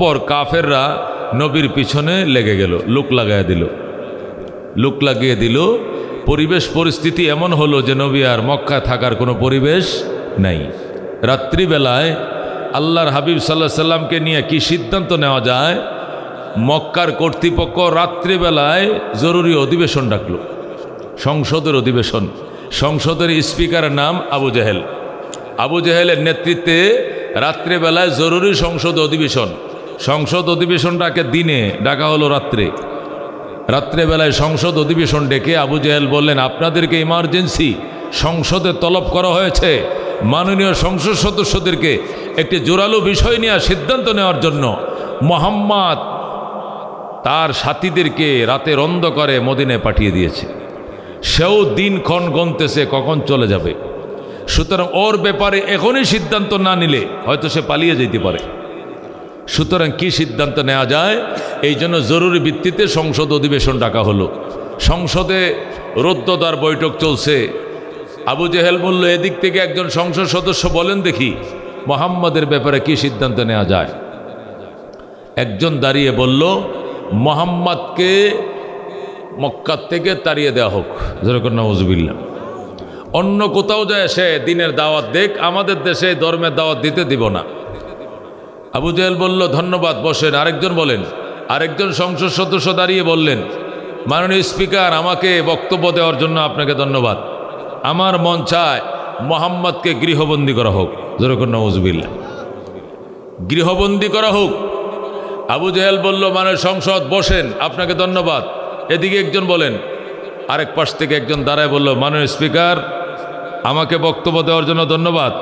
পর কাফেররা নবীর পিছনে লেগে গেল, লুক লাগিয়ে দিল। পরিবেশ পরিস্থিতি এমন হলো যে নবী আর মক্কায় থাকার কোনো পরিবেশ নাই। রাত্রিবেলায় আল্লাহর হাবিব সাল্লাল্লাহু আলাইহি সাল্লামকে নিয়ে কি সিদ্ধান্ত নেওয়া যায়? মক্কার কর্তৃপক্ষ রাত্রিবেলায় জরুরি অধিবেশন ডাকল, সংসদের অধিবেশন। সংসদের স্পিকারের নাম আবু জেহেল। আবু জেহেলের নেতৃত্বে রাত্রিবেলায় জরুরি সংসদ অধিবেশন। সংসদ অধিবেশনটাকে দিনে ডাকা হলো রাত্রেবেলায় সংসদ অধিবেশন ডেকে আবু জেহেল বললেন, আপনাদেরকে ইমার্জেন্সি সংসদে তলব করা হয়েছে মাননীয় সংসদ সদস্যদেরকে একটি জোরালো বিষয় নিয়ে সিদ্ধান্ত নেওয়ার জন্য। মুহাম্মদ তার সাথীদেরকে রাতের অন্ধকারে মদিনায় পাঠিয়ে দিয়েছে, সেও দিনক্ষণ গণতেছে কখন চলে যাবে। সুতরাং ওর ব্যাপারে এখনই সিদ্ধান্ত না নিলে হয়তো সে পালিয়ে যেতে পারে। সুতরাং কি সিদ্ধান্ত নেওয়া যায়? এই জন্য জরুরি ভিত্তিতে সংসদ অধিবেশন ডাকা হলো। সংসদে রোদ্দদার বৈঠক চলছে। আবু জেহেল বলল, এদিক থেকে একজন সংসদ সদস্য বলেন দেখি মুহাম্মদের ব্যাপারে কি সিদ্ধান্ত নেওয়া যায়। একজন দাঁড়িয়ে বলল, মুহাম্মদকে মক্কা থেকে তাড়িয়ে দেওয়া হোক। যেরকম নাউজুবিল্লাহ। অন্য কোথাও যায় সে দিনের দাওয়াত দেখ, আমাদের দেশে ধর্মের দাওয়াত দিতে দিব না। আবু জেহেল বলল, ধন্যবাদ, বসেন। আরেকজন সংসদ সদস্য দাঁড়িয়ে বললেন, মাননীয় স্পিকার, আমাকে বক্তব্য দেওয়ার জন্য আপনাকে ধন্যবাদ। আমার মন চায় মুহাম্মদকে গৃহবন্দী করা হোক। যেরকম নাউজুবিল্লাহ, গৃহবন্দী করা হোক। আবু জেহেল বলল, সংসদ বসেন, আপনাকে ধন্যবাদ। এদিকে একজন বলেন, আরেক পাশ থেকে একজন দাঁড়ায় বলল, মাননীয় স্পিকার, আমাকে বক্তব্য দেওয়ার জন্য ধন্যবাদ।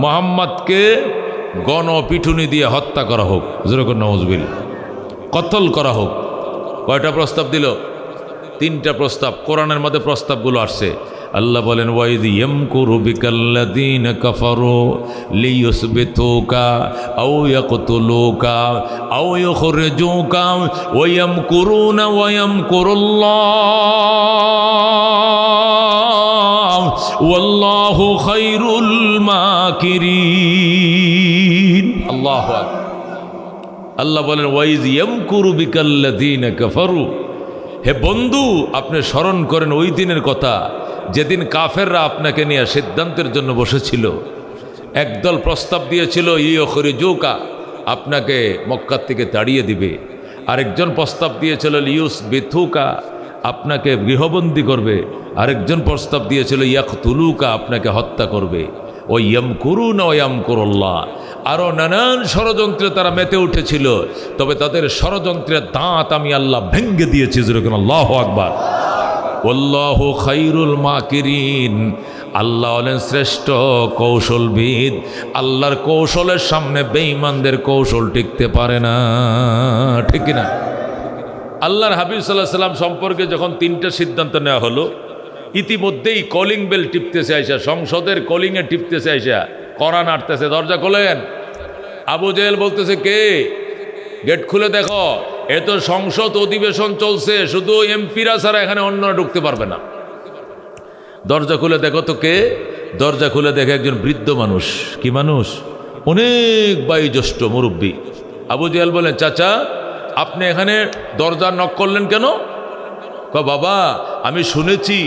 মুহাম্মদকে গণপিটুনি দিয়ে হত্যা করা হোক। যেরকম নাউজুবিল্লাহ, কতল করা হোক। কয়টা প্রস্তাব দিল? 3টা প্রস্তাব। কোরআনের মধ্যে প্রস্তাবগুলো আসছে। আল্লাহ বলেন, ওয়াইদ ইয়ামকুরু বিকাল্লাযীনা কাফারু লিয়ুসবিতুকা আও ইয়াকতুলুকা আও ইউখরিজুকা ওয়া ইয়ামকুরুনা ওয়া ইয়ামকুরুল্লাহ ওয়াল্লাহু খায়রুল মাকিরিন। আল্লাহু আকবার। আল্লাহ বলেন, ওয়াইজ ইয়ামকুরু বিকাল্লাযীনা কাফারু। হে বন্ধু, আপনি স্মরণ করেন ওই দিনের কথা যেদিন কাফেররা আপনাকে নিয়ে সিদ্ধান্তের জন্য বসেছিল। একদল প্রস্তাব দিয়েছিল ইউখরিজুকা, আপনাকে মক্কা থেকে তাড়িয়ে দিবে। আরেকজন প্রস্তাব দিয়েছিল লিয়ুসবিতুকা, আপনাকে গৃহবন্দী করবে। আরেকজন প্রস্তাব দিয়েছিল ইয়াকতুলুকা, আপনাকে হত্যা করবে। ও ইয়ামকুরুনা ওয়া ইয়ামকুরুল্লাহ। আরও নানান ষড়যন্ত্রে তারা মেতে উঠেছিল, তবে তাদের ষড়যন্ত্রের দাঁত আমি আল্লাহ ভেঙ্গে দিয়েছি। যেরকম আল্লাহু আকবার। আল্লাহু খায়রুল মাকিরিন। আল্লাহ হলেন শ্রেষ্ঠ কৌশলবিদ। আল্লাহর কৌশলের সামনে বেঈমানদের কৌশল টিকতে পারে না, ঠিক না? আল্লাহর হাবিব সাল্লাল্লাহু আলাইহি সাল্লাম সম্পর্কে যখন 3টা সিদ্ধান্ত নেওয়া হলো, ইতিমধ্যেই কলিং বেল টিপতেছে আইসা, সংসদের কলিংয়ে টিপতেছে আইসা, কড়া নাড়তেছে, দরজা খোলেন। আবু জেহেল বলতেছে, কে? গেট খুলে দেখো, এ তো সংসদ অধিবেশন চলছে, শুধু এমপিরা ছাড়া এখানে অন্যরা ঢুকতে পারবে না। দরজা খুলে দেখো তো কে? দরজা খুলে দেখে একজন বৃদ্ধ মানুষ। কি মানুষ? অনেক বয়োজ্যেষ্ঠ মুরব্বী। আবু জেহেল বলেন, চাচা, আপনি এখানে দরজা নক করলেন কেন? বাবা, আমি শুনেছি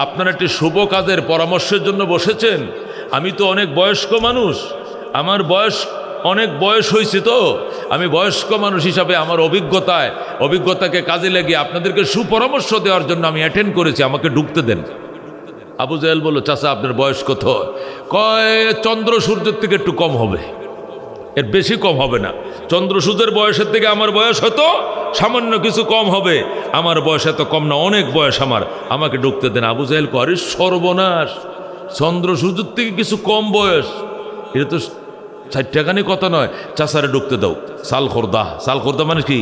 আপনার একটি শুভ কাজের পরামর্শের জন্য বসেছেন। আমি তো অনেক বয়স্ক মানুষ, আমার অনেক বয়স হয়েছে, তো আমি বয়স্ক মানুষ হিসাবে আমার অভিজ্ঞতাকে কাজে লাগিয়ে আপনাদেরকে সুপরামর্শ দেওয়ার জন্য আমি অ্যাটেন্ড করেছি, আমাকে ঢুকতে দেন। আবু জেহেল বলল, চাচা, আপনার বয়স কত? কয়, চন্দ্র সূর্যের থেকে একটু কম হবে, এর বেশি কম হবে না। চন্দ্র সূর্যের বয়সের থেকে আমার বয়স হয়তো সামান্য কিছু কম হবে, আমার বয়স এত কম না, অনেক বয়স আমার, আমাকে ঢুকতে দেন। আবু জেহেল করে, সর্বনাশ, চন্দ্র সূর্যের থেকে কিছু কম বয়স, এটা তো 60 টাকানি কথা নয়। চাচারে ঢুকতে দাও। সালখোরদা মানে কি?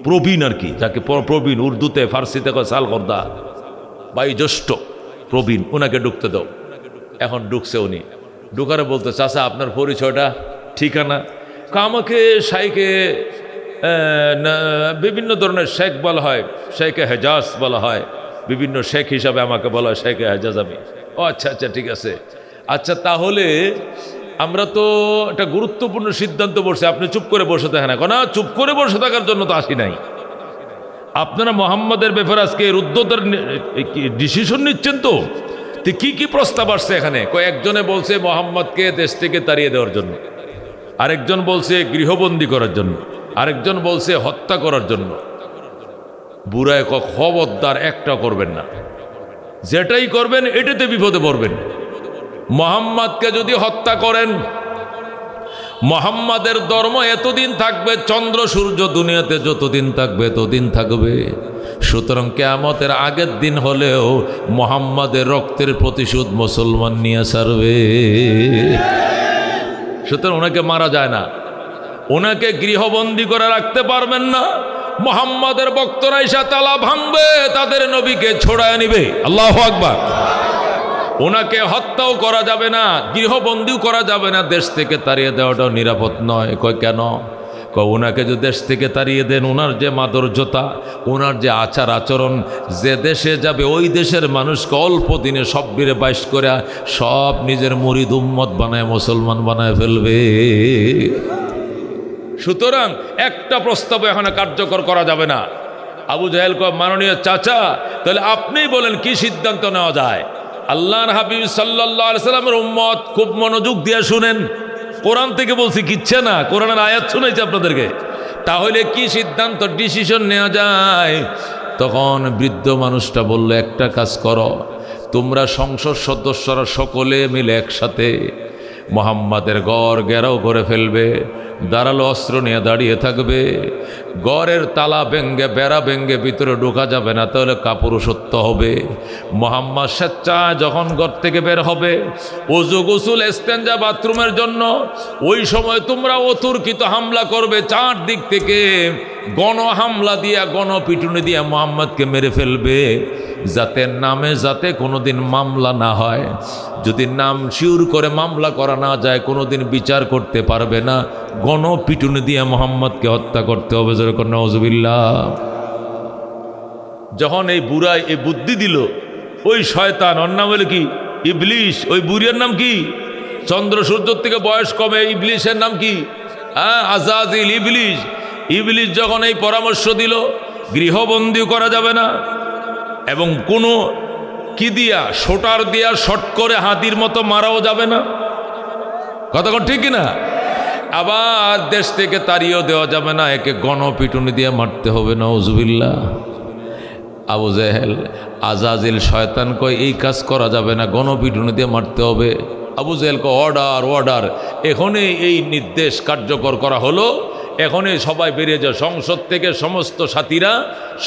প্রবীণ আর কি, যাকে প্রবীণ উর্দুতে ফার্সিতে কয় সালখোরদা, বয়োজ্যেষ্ঠ প্রবীণ, ওনাকে ঢুকতে দাও। এখন ঢুকছে উনি। ঢুকারে বলতে, চাচা, আপনার পরিচয়টা, ঠিকানা? আমাকে শাইখে বিভিন্ন ধরনের শেখ বলা হয়, শেখে হেজাজ বলা হয়, বিভিন্ন শেখ হিসাবে আমাকে বলা হয় শেখে হেজাজ আমি। ও আচ্ছা আচ্ছা, ঠিক আছে। আচ্ছা, তাহলে আমরা তো একটা গুরুত্বপূর্ণ সিদ্ধান্ত বসছি, আপনি চুপ করে বসে থাকেন এখন। না, চুপ করে বসে থাকার জন্য তো আসি নাই। আপনারা মোহাম্মদের ব্যাপারে আজকে রুদ্ধতার ডিসিশন নিচ্ছেন তো কি কি প্রস্তাব আসছে এখানে? কয়েকজনে বলছে মোহাম্মদকে দেশ থেকে তাড়িয়ে দেওয়ার জন্য, আরেকজন বলছে গৃহবন্দী করার জন্য, আরেকজন বলছে হত্যা করার জন্য। বুড়ায় খবরদার একটা করবেন না, যেটাই করবেন এটাতে বিপদে পড়বেন। মোহাম্মদকে যদি হত্যা করেন, মোহাম্মদের ধর্ম এতদিন থাকবে, চন্দ্র সূর্য দুনিয়াতে যতদিন থাকবে ততদিন থাকবে। সুতরাং কিয়ামতের আগের দিন হলেও মোহাম্মদের রক্তের প্রতিশোধ মুসলমান নিয়ে সারবে। সুতরাং ওনাকে মারা যায় না, ওনাকে গৃহবন্দী করে রাখতে পারবেন না। মোহাম্মদের ভক্তরা এসে তালা ভাঙবে, তাদের নবীকে ছড়ায় নিবে। আল্লাহু আকবার। ওনাকে হত্যাও করা যাবে না, গৃহবন্দীও করা যাবে না, দেশ থেকে তাড়িয়ে দেওয়াটাও নিরাপদ নয়। কয় কেন? ওনাকে যদি দেশ থেকে তাড়িয়ে দেন, ওনার যে মাধুর্যতা, ওনার যে আচার আচরণ, যে দেশে যাবে ওই দেশের মানুষকে অল্প দিনে সব বীরে বাইশ করে সব নিজের মুরিদ উম্মত বানায় মুসলমান বানায় ফেলবে। সুতরাং একটা প্রস্তাব এখানে কার্যকর করা যাবে না। আবু জাহেল কয়, মাননীয় চাচা, তাহলে আপনিই বলেন কি সিদ্ধান্ত নেওয়া যায়। আল্লাহর হাবিব সাল্লাল্লাহু আলাইহি সাল্লামের উম্মত খুব মনোযোগ দিয়ে শুনেন, কোরআন থেকে বলছি, কিচ্ছে না, কোরআনের আয়াত শুনেছি আপনাদেরকে। তাহলে কি সিদ্ধান্ত ডিসিশন নেওয়া যায়? তখন বৃদ্ধ মানুষটা বলল, একটা কাজ করো, তোমরা সংসদ সদস্যরা সকলে মিলে একসাথে মোহাম্মদের গড় ঘেরাও করে ফেলবে, দাঁড়ালো অস্ত্র নিয়ে দাঁড়িয়ে থাকবে, গড়ের তালা ভেঙ্গে বেড়া ভেঙ্গে ভিতরে ঢোকা যাবে না, তাহলে কাপুরুষত্ব হবে। মোহাম্মদ স্বেচ্ছায় যখন ঘর থেকে বের হবে ওযু গোসল ইস্তেঞ্জা বাথরুমের জন্য, ওই সময় তোমরা অতর্কিত হামলা করবে, চারদিক থেকে গণ হামলা দিয়া গণপিটুনি দিয়া মোহাম্মদকে মেরে ফেলবে, যাতে নামে যাতে কোনোদিন মামলা না হয়। যদি নাম শিউর করে মামলা করা না যায়, কোনোদিন বিচার করতে পারবে না। গণপিটুনি দিয়ে মোহাম্মদকে হত্যা করতে হবে। যেরকম নাউজুবিল্লাহ। যখন এই বুড়াই এই বুদ্ধি দিল, ওই শয়তান, ওর নাম হলো কি? ইবলিশ। ওই বুড়িয়ার নাম কি? চন্দ্র সূর্যের থেকে বয়স কমে। ইবলিশের নাম কি? আজাজিল, ইবলিশ। ইবলিশ যখন এই পরামর্শ দিল, গৃহবন্দী করা যাবে না এবং কোনো কি দিয়া, শোটার দিয়া শট করে হাতির মতো মারাও যাবে না। কতক্ষণ ঠিক কিনা? আবার দেশ থেকে তাড়িয়েও দেওয়া যাবে না, একে গণপিটুনি দিয়ে মারতে হবে। নাউজুবিল্লাহ। আবু জেহেল, আজাজিল, শয়তান কয় এই কাজ করা যাবে না, গণপিটুনি দিয়ে মারতে হবে। আবু জেহেল কয় অর্ডার, অর্ডার। এখনই এই নির্দেশ কার্যকর করা হলো, এখনই সবাই বেরিয়ে যায়। সংসদ থেকে সমস্ত সাথীরা,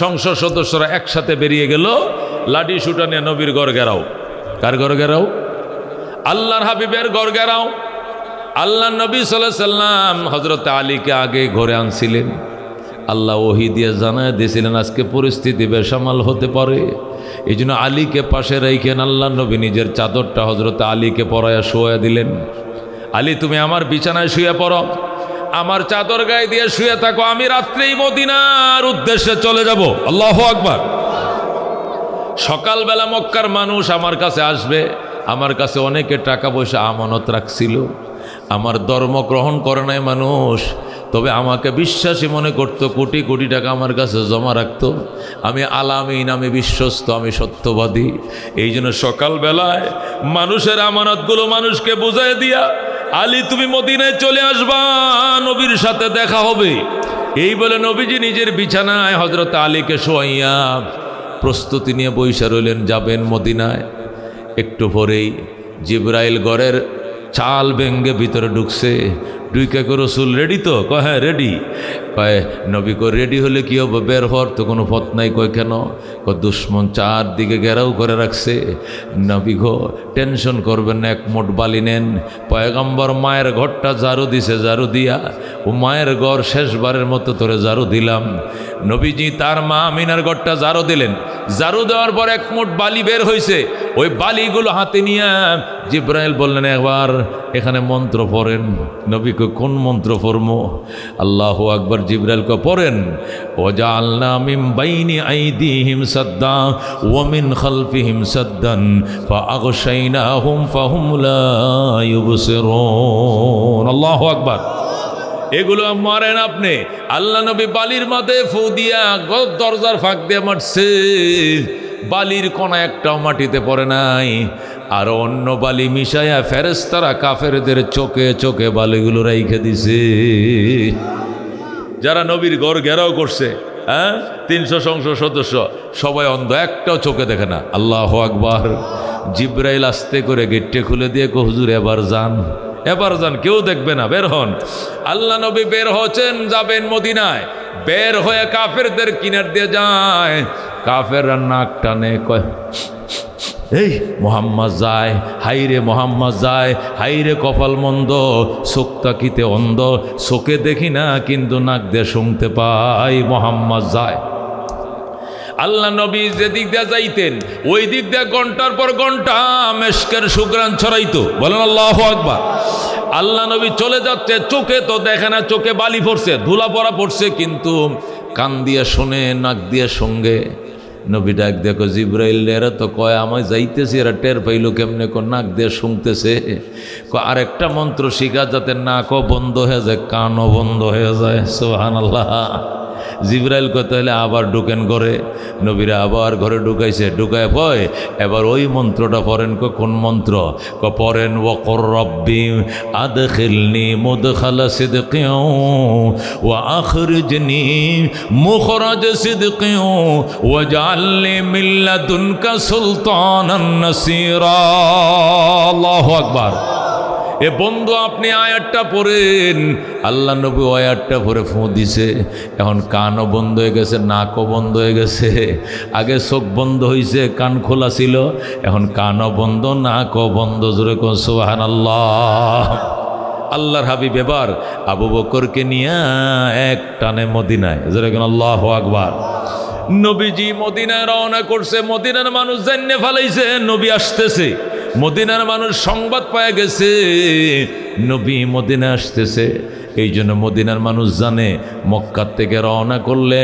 সংসদ সদস্যরা একসাথে বেরিয়ে গেল, লাঠি শুটা নিয়ে নবীর ঘর ঘেরাও। কার ঘর ঘেরাও? আল্লাহর হাবিবের ঘর ঘেরাও। আল্লাহ নবী সাল্লাল্লাহু আলাইহি সাল্লাম হযরত আলীকে আগে ঘরে আনছিলেন। আল্লাহ ওহী দিয়ে জানায় দিয়েছিলেন আজকে পরিস্থিতি বেসামাল হতে পারে, এই জন্য আলীকে পাশে রেখেন। আল্লাহ নবী নিজের চাদরটা হযরত আলীকে পরায়া শোয়া দিলেন। আলী, তুমি আমার বিছানায় শুয়ে পড়ো, আমার চাদর গায়ে দিয়ে শুয়ে থাকো, আমি রাত্রেই মদিনার উদ্দেশ্যে চলে যাব। আল্লাহু আকবার। সকালবেলা মক্কার মানুষ আমার কাছে আসবে, আমার কাছে অনেকে টাকা পয়সা আমানত রাখছিল, আমার ধর্ম গ্রহণ করে নাই মানুষ, তবে আমাকে বিশ্বাসী মনে করতো, কোটি কোটি টাকা আমার কাছে জমা রাখতো। আমি আলামিন, আমি বিশ্বস্ত, আমি সত্যবাদী। এই জন্য সকালবেলায় মানুষের আমানতগুলো মানুষকে বুঝাই দিয়া, আলী তুমি মদিনায় চলে আসবা, নবীর সাথে দেখা হবে। এই বলে নবীজি নিজের বিছানায় হযরত আলীকে শোয়াইয়া প্রস্তুতি নিয়ে বইসা রইলেন, যাবেন মদিনায়। একটু পরেই জিবরাইল ঘরের চাল ভেঙ্গে ভিতরে ঢুকছে। ঢুকে কো রসুল রেডি তো? কয় হ্যাঁ রেডি। কয় নবী কো রেডি হলে কি হবে, বের হওয়ার তো কোনো পথ নাই। কয় কেন? কয় দুশ্মন চারদিকে ঘেরাও করে রাখছে। নবী গো টেনশন করবেন না, এক মোট বালি নেন। পয়গম্বর মায়ের ঘরটা ঝাড়ু দিছে, ঝাড়ু দিয়া ও মায়ের ঘর শেষবারের মতো তোরে ঝাড়ু দিলাম। নবীজি তার মা আমিনার ঘরটা ঝাড়ু দিলেন। ঝাড়ু দেওয়ার পর এক মোট বালি বের হয়েছে। ওই বালিগুলো হাতে নিয়ে জিবরাইল বললেন একবার এখানে মন্ত্র পড়েন। নবী কই কোন মন্ত্র পড়বো? আল্লাহু আকবার। আকবার। জিবরাইল কয় পড়েন, ওয়াজআলনা মিন বাইনি আইদিহিম সাদ্দা ওয়া মিন খালফিহিম সাদ্দান ফাআগশাইনাহুম ফাহুম লা ইউবসিরুন। আল্লাহু আকবার। এগুলো মারেন আপনি। আল্লাহ নবী বালির মাঝে ফু দিয়া দরজার ফাঁক দিয়ে মারছে, বালির কোনা একটাও মাটিতে পড়ে নাই। আর অন্য বালি মিশাইয়া ফেরেশতারা কাফেরদের চোখে চোখে বালিগুলো রাইখে দিছে। যারা নবীর ঘর ঘেরাও করছে, 300 সংসদ সদস্য সবাই অন্ধ, একটাও চোখে দেখে না। আল্লাহু আকবার। জিবরাইল আস্তে করে গেটটা খুলে দিয়ে কো হুজুর এবার যান, এবার যান, কেউ দেখবে না, বের হন। আল্লাহ নবী বের হচ্ছেন, যাবেন মদিনায়। বের হয়ে কাফেরদের কিনার দিয়ে যায়। কাফেররা নাক টানে, কয় এই মোহাম্মদ যায়, হাইরে মোহাম্মদ যায়, হাইরে কপাল মন্দ, চোখ তাকিতে অন্ধ, চোখে দেখি না কিন্তু নাক দিয়ে শুনতে পাই মোহাম্মদ যায়। আল্লাহ নবী যে দিক দিয়ে যাইতেন ওই দিক দিয়ে ঘন্টার পর ঘন্টা মেশকের সুঘ্রাণ ছড়াইতো। বলেন আল্লাহু আকবার। আল্লাহ নবী চলে যাচ্ছে, চোখে তো দেখে না, চোখে বালি পড়ছে, ধুলা পড়া পড়ছে, কিন্তু কান দিয়ে শোনে, নাক দিয়ে সঙ্গে। নবী ডাক দেখো জিবরাইল, এরা তো কয় আমায় যাইতেছি, এরা টের পাইল কেমনে? নাক দিয়ে শুনতেছে। আরেকটা মন্ত্র শিখা যাতে নাকও বন্ধ হয়ে যায়, কানও বন্ধ হয়ে যায়। সুবহানাল্লাহ। জিবরাইল কত হলে আবার ঢুকেন ঘরে। নবীরা আবার ঘরে ঢুকাইছে, ঢুকায় পয় এবার ওই মন্ত্রটা পড়েন। কোন মন্ত্র? পড়েন ওয়াকুর রব্বি আদখিলনি মুদখালা সিদকিন ওয়া আখরিজনি মুখরাজ সিদকিন ওয়াজআলনি মিন লাদুনকা সুলতানান নাসীরা। আল্লাহু আকবার। এ বন্ধু আপনি আয়াতটা পড়েন। আল্লাহ নবী আয়াতটা পড়ে ফু দিছে। এখন কানও বন্ধ হয়ে গেছে, নাকও বন্ধ হয়ে গেছে। আগে চোখ বন্ধ হয়েছে, কান খোলা ছিল, এখন কানও বন্ধ, নাকও বন্ধ। জোরে কোন সুবহানাল্লাহ। আল্লাহর হাবিব এবার আবু বকরকে নিয়ে এক টানে মদিনায়। জোরে কোন আল্লাহু আকবার। নবীজি মদিনায় রওনা করছে। মদিনার মানুষ জান্নে ফেলাইছে নবী আসতেছে। মদিনার মানুষ সংবাদ পায় গেছে নবী মদিনা আসতেছে। এই জন্য মদিনার মানুষ জানে মক্কার থেকে রওনা করলে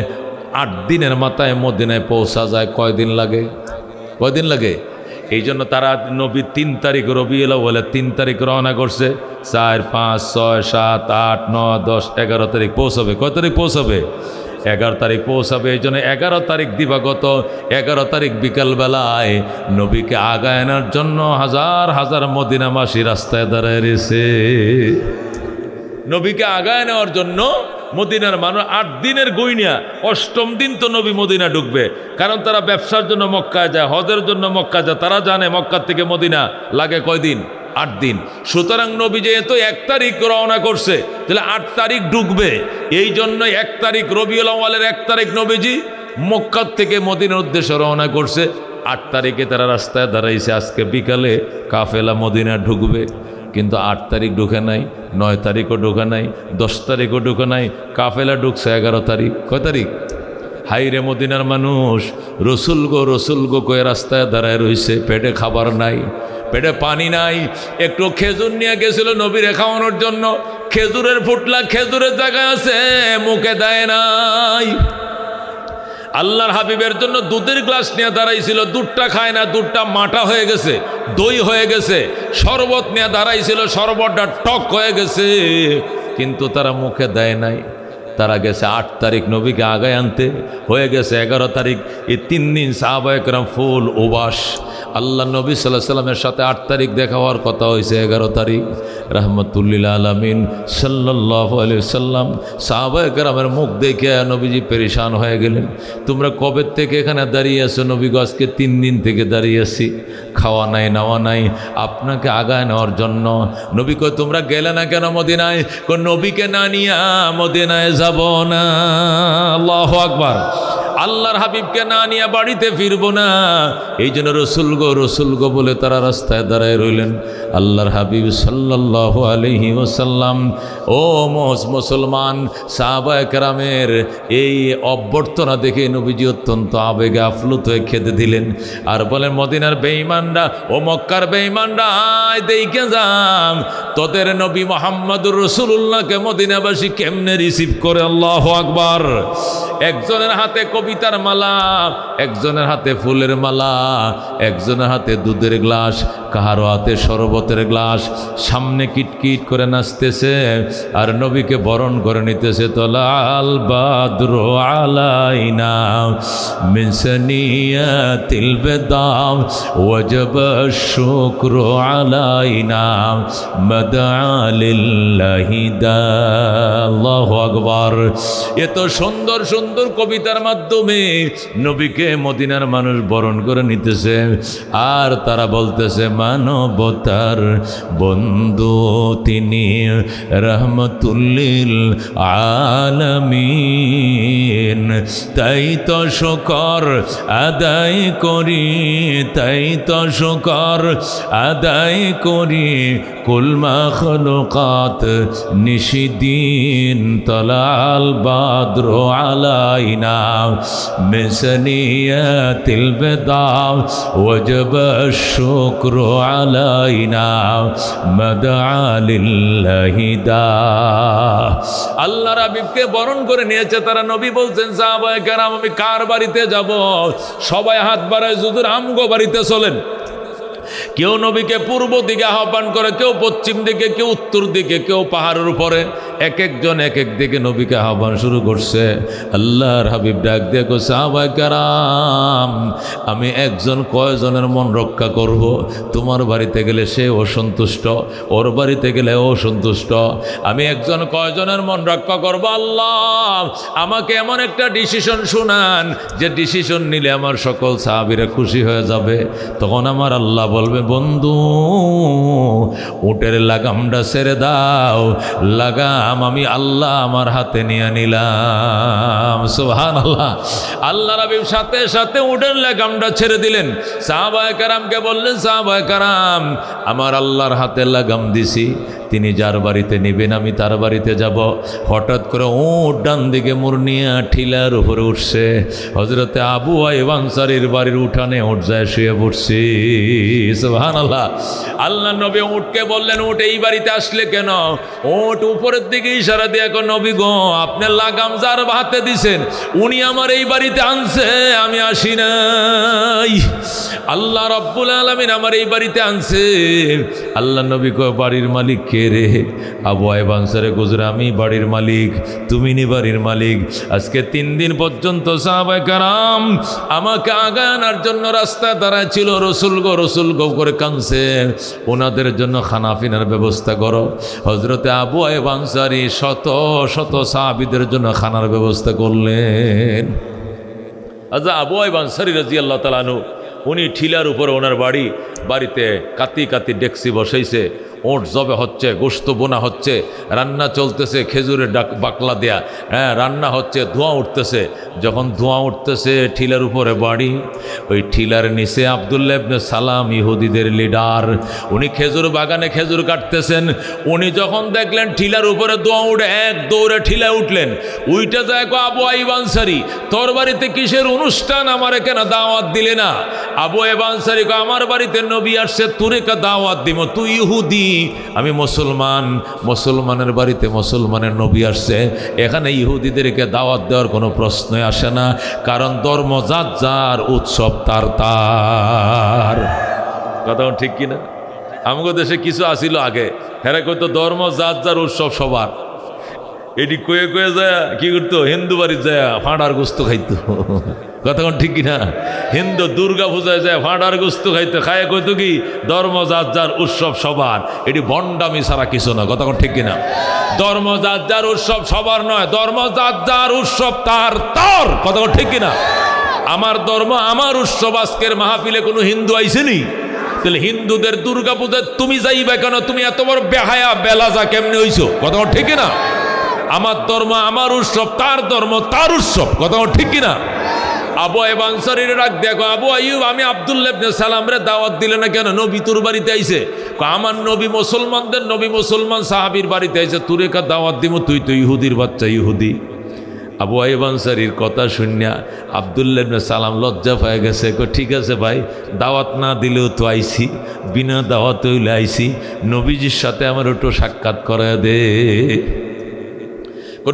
8 দিনের মাথায় মদিনায় পৌঁছা যায়। কয়দিন লাগে? কয়দিন লাগে? এই জন্য তারা নবী 3 তারিখ রবিউল আউয়াল 3 তারিখ রওনা করছে। 4, 5, 6, 7, 8, 9, 10, 11 তারিখ পৌঁছাবে। কয় তারিখ পৌঁছাবে? 11 তারিখ পৌঁছাবে। এই জন্য 11 তারিখ দিবাগত 11 তারিখ বিকালবেলায় নবীকে আগায় আনার জন্য হাজার হাজার মদিনাবাসী রাস্তায় দাঁড়ায় রয়েছে। নবীকে আগায় নেওয়ার জন্য মদিনার মানুষ 8 দিনের গইনা 8ম দিন তো নবী মদিনা ঢুকবে। কারণ তারা ব্যবসার জন্য মক্কায় যায়, হজের জন্য মক্কা যায়। তারা জানে মক্কার থেকে মদিনা লাগে কয়দিন? 8 দিন। সুতরাং নবী যেহেতু 1 তারিখ রওনা করছে, তাহলে 8 তারিখ ঢুকবে। এই জন্য 1 তারিখ রবিউল আউয়ালের 1 তারিখ নবীজি মক্কার থেকে মদিনার উদ্দেশ্যে রওনা করছে। 8 তারিখে তারা রাস্তায় দাঁড়াইছে। আজকে বিকালে কাফেলা মদিনা ঢুকবে, কিন্তু 8 তারিখ ঢুকে নাই, 9 তারিখও ঢুকে নাই, 10 তারিখও ঢুকে নাই। কাফেলা ঢুকছে 11 তারিখ। কয় তারিখ? হাইরে মদিনার মানুষ রসুল গো কয়ে রাস্তায় দাঁড়ায় রয়েছে। পেটে খাবার নাই, পেটে পানি নাই। একটু খেজুর নিয়ে গেছিল নবীরে খাওয়ানোর জন্য। খেজুরের ফুটলা খেজুরের জায়গায় আছে, মুখে দেয় নাই। আল্লাহর হাবিবের জন্য দুধের গ্লাস নিয়ে দাঁড়াইছিল, দুধটা খায় না, দুধটা মাটা হয়ে গেছে, দই হয়ে গেছে। শরবত নিয়ে দাঁড়াইছিল, শরবতটা টক হয়ে গেছে, কিন্তু তারা মুখে দেয় নাই। তারা গেছে 8 তারিখ নবীকে আগায় আনতে, হয়ে গেছে 11 তারিখ। এই 3 দিন সাহাবায়ে কেরাম ফুল উবাস। আল্লাহ নবী সাল্লাল্লাহু আলাইহি সাল্লামের সাথে 8 তারিখ দেখা হওয়ার কথা হয়েছে 11 তারিখ। রাহমাতুল্লিল আলামিন সাল্লাল্লাহু আলাইহি সাল্লাম সাহাবায়ে কেরামের মুখ দেখে নবীজি পেরেশান হয়ে গেলেন। তোমরা কবে থেকে এখানে দাঁড়িয়ে আছো? নবী গো আজকে 3 দিন থেকে দাঁড়িয়ে আছি, খাওয়া নাই নেওয়া নাই, আপনাকে আগায় নেওয়ার জন্য। নবী কয় তোমরা গেলে না কেন মদিনায়? নবীকে না নিয়ে মদিনায় যাব না। আল্লাহু আকবার। আল্লাহর হাবিবকে না নিয়ে বাড়িতে ফিরবো না। এই জন্য রসুল গো বলে তারা রাস্তায় দাঁড়ায় রইলেন। আল্লাহর হাবিব সাল্লাল্লাহু আলাইহি ওয়াসাল্লাম ও মুসলমান সাহাবায়ে কেরামের এই অভ্যর্থনা দেখে নবীজি অত্যন্ত আবেগে আপ্লুত হয়ে খেতে দিলেন আর বলেন, মদিনার বেঈমানরা ও মক্কার বেঈমানরা আয় দেখে যাম তোদের নবী মুহাম্মদুর রাসূলুল্লাহকে মদিনাবাসী কেমনে রিসিভ করে। আল্লাহু আকবার। একজনের হাতে কবিতার মালা, একজনের হাতে ফুলের মালা, একজনের হাতে দুধের গ্লাস, কাহারো হাতে শরবতের গ্লাস, সামনে কিটকিট করে নাচতেছে আর নবীকে বরণ করে নিতেছে। তলাল বাদরু আলাইনা মিন সানিয়াতিল বিদা ওয়াজাব শুকরু আলাইনা মাদআ লিল্লাহি দা। আল্লাহু আকবার। এত সুন্দর সুন্দর কবিতার মাধ্যমে নবীকে মদিনার মানুষ বরণ করে নিতেছে আর তারা বলতেছে, মানবতার বন্ধু তিনি, রহমতুল্লিল আলামিন। তাই তো শুকর আদায় করি, তাই তো শুকর আদায় করি, কুল মাখলুকাত নিশিদিন তলাল বাদর আলাইনা মিন সানিয়াতিল বিদা ওয়াজাব শুকরু আলাইনা মাদআ লিল্লাহি দা। আল্লাহর হাবিবকে বরণ করে নিয়েছে তারা। নবী বলছেন, সাহাবায়ে কেরাম আমি কার বাড়িতে যাব? সবাই হাত বাড়ায়, হুজুর আমগো বাড়িতে চলেন। কেউ নবীকে পূর্ব দিকে আহ্বান করে, কেউ পশ্চিম দিকে, কেউ উত্তর দিকে, কেউ পাহাড়ের উপরে, এক একজন এক এক দিকে নবীকে আহ্বান শুরু করছে। আল্লাহর হাবিব ডাক দিয়ে কো, সাহাবায়ে কেরাম আমি একজন কয়জনের মন রক্ষা করব? তোমার বাড়িতে গেলে সে অসন্তুষ্ট, ওর বাড়িতে গেলে অসন্তুষ্ট, আমি একজন কয়জনের মন রক্ষা করব? আল্লাহ আমাকে এমন একটা ডিসিশন শুনান যে ডিসিশন নিলে আমার সকল সাহাবীরা খুশি হয়ে যাবে। তখন আমার আল্লাহ বলবে, বন্ধু উটের লাগামটা ছেড়ে দাও, লাগাম আমি আল্লাহ আমার হাতে নিয়ে নিলাম। সুবহানাল্লাহ। আল্লাহ নবী সাথে সাথে উটের লাগামটা ছেড়ে দিলেন। সাহাবায়ে কেরামকে বললেন, সাহাবায়ে কেরাম আমার আল্লাহর হাতে লাগাম দিছি, তিনি যার বাড়িতে নেবেন আমি তার বাড়িতে যাব। হঠাৎ করে উট ডান দিকে মোড় নিয়ে ঠিলার উপরে উঠছে। হযরতে আবু আইয়ুব আনসারীর বাড়ির উঠানে উঠ যায় শুয়ে পড়ছি। সুবহানাল্লাহ। আল্লাহ নবী উটকে বললেন, উট এই বাড়িতে আসলে কেন? উট উপরের দিকে ইশারা দিয়ে কো, নবী গো আপনি লাগাম যার হাতে দিছেন উনি আমার এই বাড়িতে আনছে, আমি আসি নাই। আল্লাহ রাব্বুল আলামিন আমার এই বাড়িতে আনছে। আল্লাহ নবী কো, বাড়ির মালিক কে রে? আবু আইয়ুব আনসারী হুজুর আমি বাড়ির মালিক, তুমি নি বাড়ির মালিক। আজকে 3 দিন পর্যন্ত সাহাবায়ে কেরাম আমাকে আগানোর জন্য রাস্তায় দাঁড়ায় ছিল। রসুল গো করে কাঁদছে, ওনাদের জন্য খানাফিনার ব্যবস্থা করো। হযরতে আবু আইয়ুব আনসারী শত শত সাহাবীদের জন্য খানার ব্যবস্থা করলেন। আচ্ছা আবু আইয়ুব আনসারী রাদিয়াল্লাহু তাআলা আনহু উনি ঠিলার উপরে ওনার বাড়িতে কাতি কাতি ডেকসি বসাইছে, ওট জবে হচ্ছে, গোশত বোনা হচ্ছে, রান্না চলতেছে, খেজুরের বাকলা দেয়া, হ্যাঁ রান্না হচ্ছে, ধোঁয়া উঠতেছে। যখন ধোঁয়া উঠতেছে ঠিলার উপরে বাড়ি, ওই ঠিলার নিচে আব্দুল্লাহ ইবনে সালাম ইহুদিদের লিডার, উনি খেজুর বাগানে খেজুর কাটতেছেন। উনি যখন দেখলেন ঠিলার উপরে ধোঁয়া উঠে, এক দৌড়ে ঠিলায় উঠলেন। উইটা যায় কো, আবু আইয়ুব আনসারী তোর বাড়িতে কিসের অনুষ্ঠান, আমার কেন দাওয়াত দিলে না? আবু আইয়ুব আনসারী কো, আমার বাড়িতে নবী আসছে, তোরে কা দাওয়াত দিব? তুই ইহুদি, আমি মুসলমান, মুসলমানের বাড়িতে মুসলমানের নবী আসছে, এখানে ইহুদিদেরকে দাওয়াত দেওয়ার কোনো প্রশ্নই আসে না, কারণ ধর্ম যার যার, উৎসব তার তার। কথা ঠিক কিনা? আমাদের দেশে কিছু আসিল আগে, হেরা কইতো ধর্ম যার যার, উৎসব সবার। এটি কয়ে কয়ে যায় কি করতো, হিন্দু বাড়ি যায় ফাঁড়ার গোস্ত খাইতো। কথা ঠিক কিনা? হিন্দু দুর্গা পূজায় যায় ফাঁড়ার গোস্ত খাইতো, খায় কইতো কি ধর্ম যার যার, উৎসব সবার। এটি ভণ্ডামি ছাড়া কিছু না। কথা ঠিক কিনা? ধর্ম যার যার, উৎসব সবার নয়, ধর্ম যার যার, উৎসব তার তার। কথা ঠিক কিনা? আমার ধর্ম আমার উৎসব। আজকের মাহফিলে কোনো হিন্দু আইসেনি? তাহলে হিন্দুদের দুর্গা পূজায় তুমি যাইবা কেন? তুমি এত বড় বেহায়া বেলাজা কেমনে হইছো? কথা ঠিক কিনা? আমার ধর্ম আমার উৎসব, তার ধর্ম তার উৎসব। কথা ঠিক কিনা? আবু আইয়ুব আনসারীর ডাক দেখো, আবু আইয়ুব, আমি আব্দুল্লাহ ইবনে সালাম রে দাওয়াত দিলে না কেন? নবী তোর বাড়িতে আইছে। আমার নবী মুসলমানদের নবী, মুসলমান সাহাবীর বাড়িতে আইছে, তোরে কা দাওয়াত দিব? তুই তো ইহুদির বাচ্চা, ইহুদি। আবু আইয়ুব আনসারীর কথা শুনিয়া আব্দুল্লাহ ইবনে সালাম লজ্জা পেয়ে গেছে। ঠিক আছে ভাই, দাওয়াত না দিলেও তো আইছি, বিনা দাওয়াত হইলে আইছি, নবীজির সাথে আমার একটু সাক্ষাৎ করায় দে।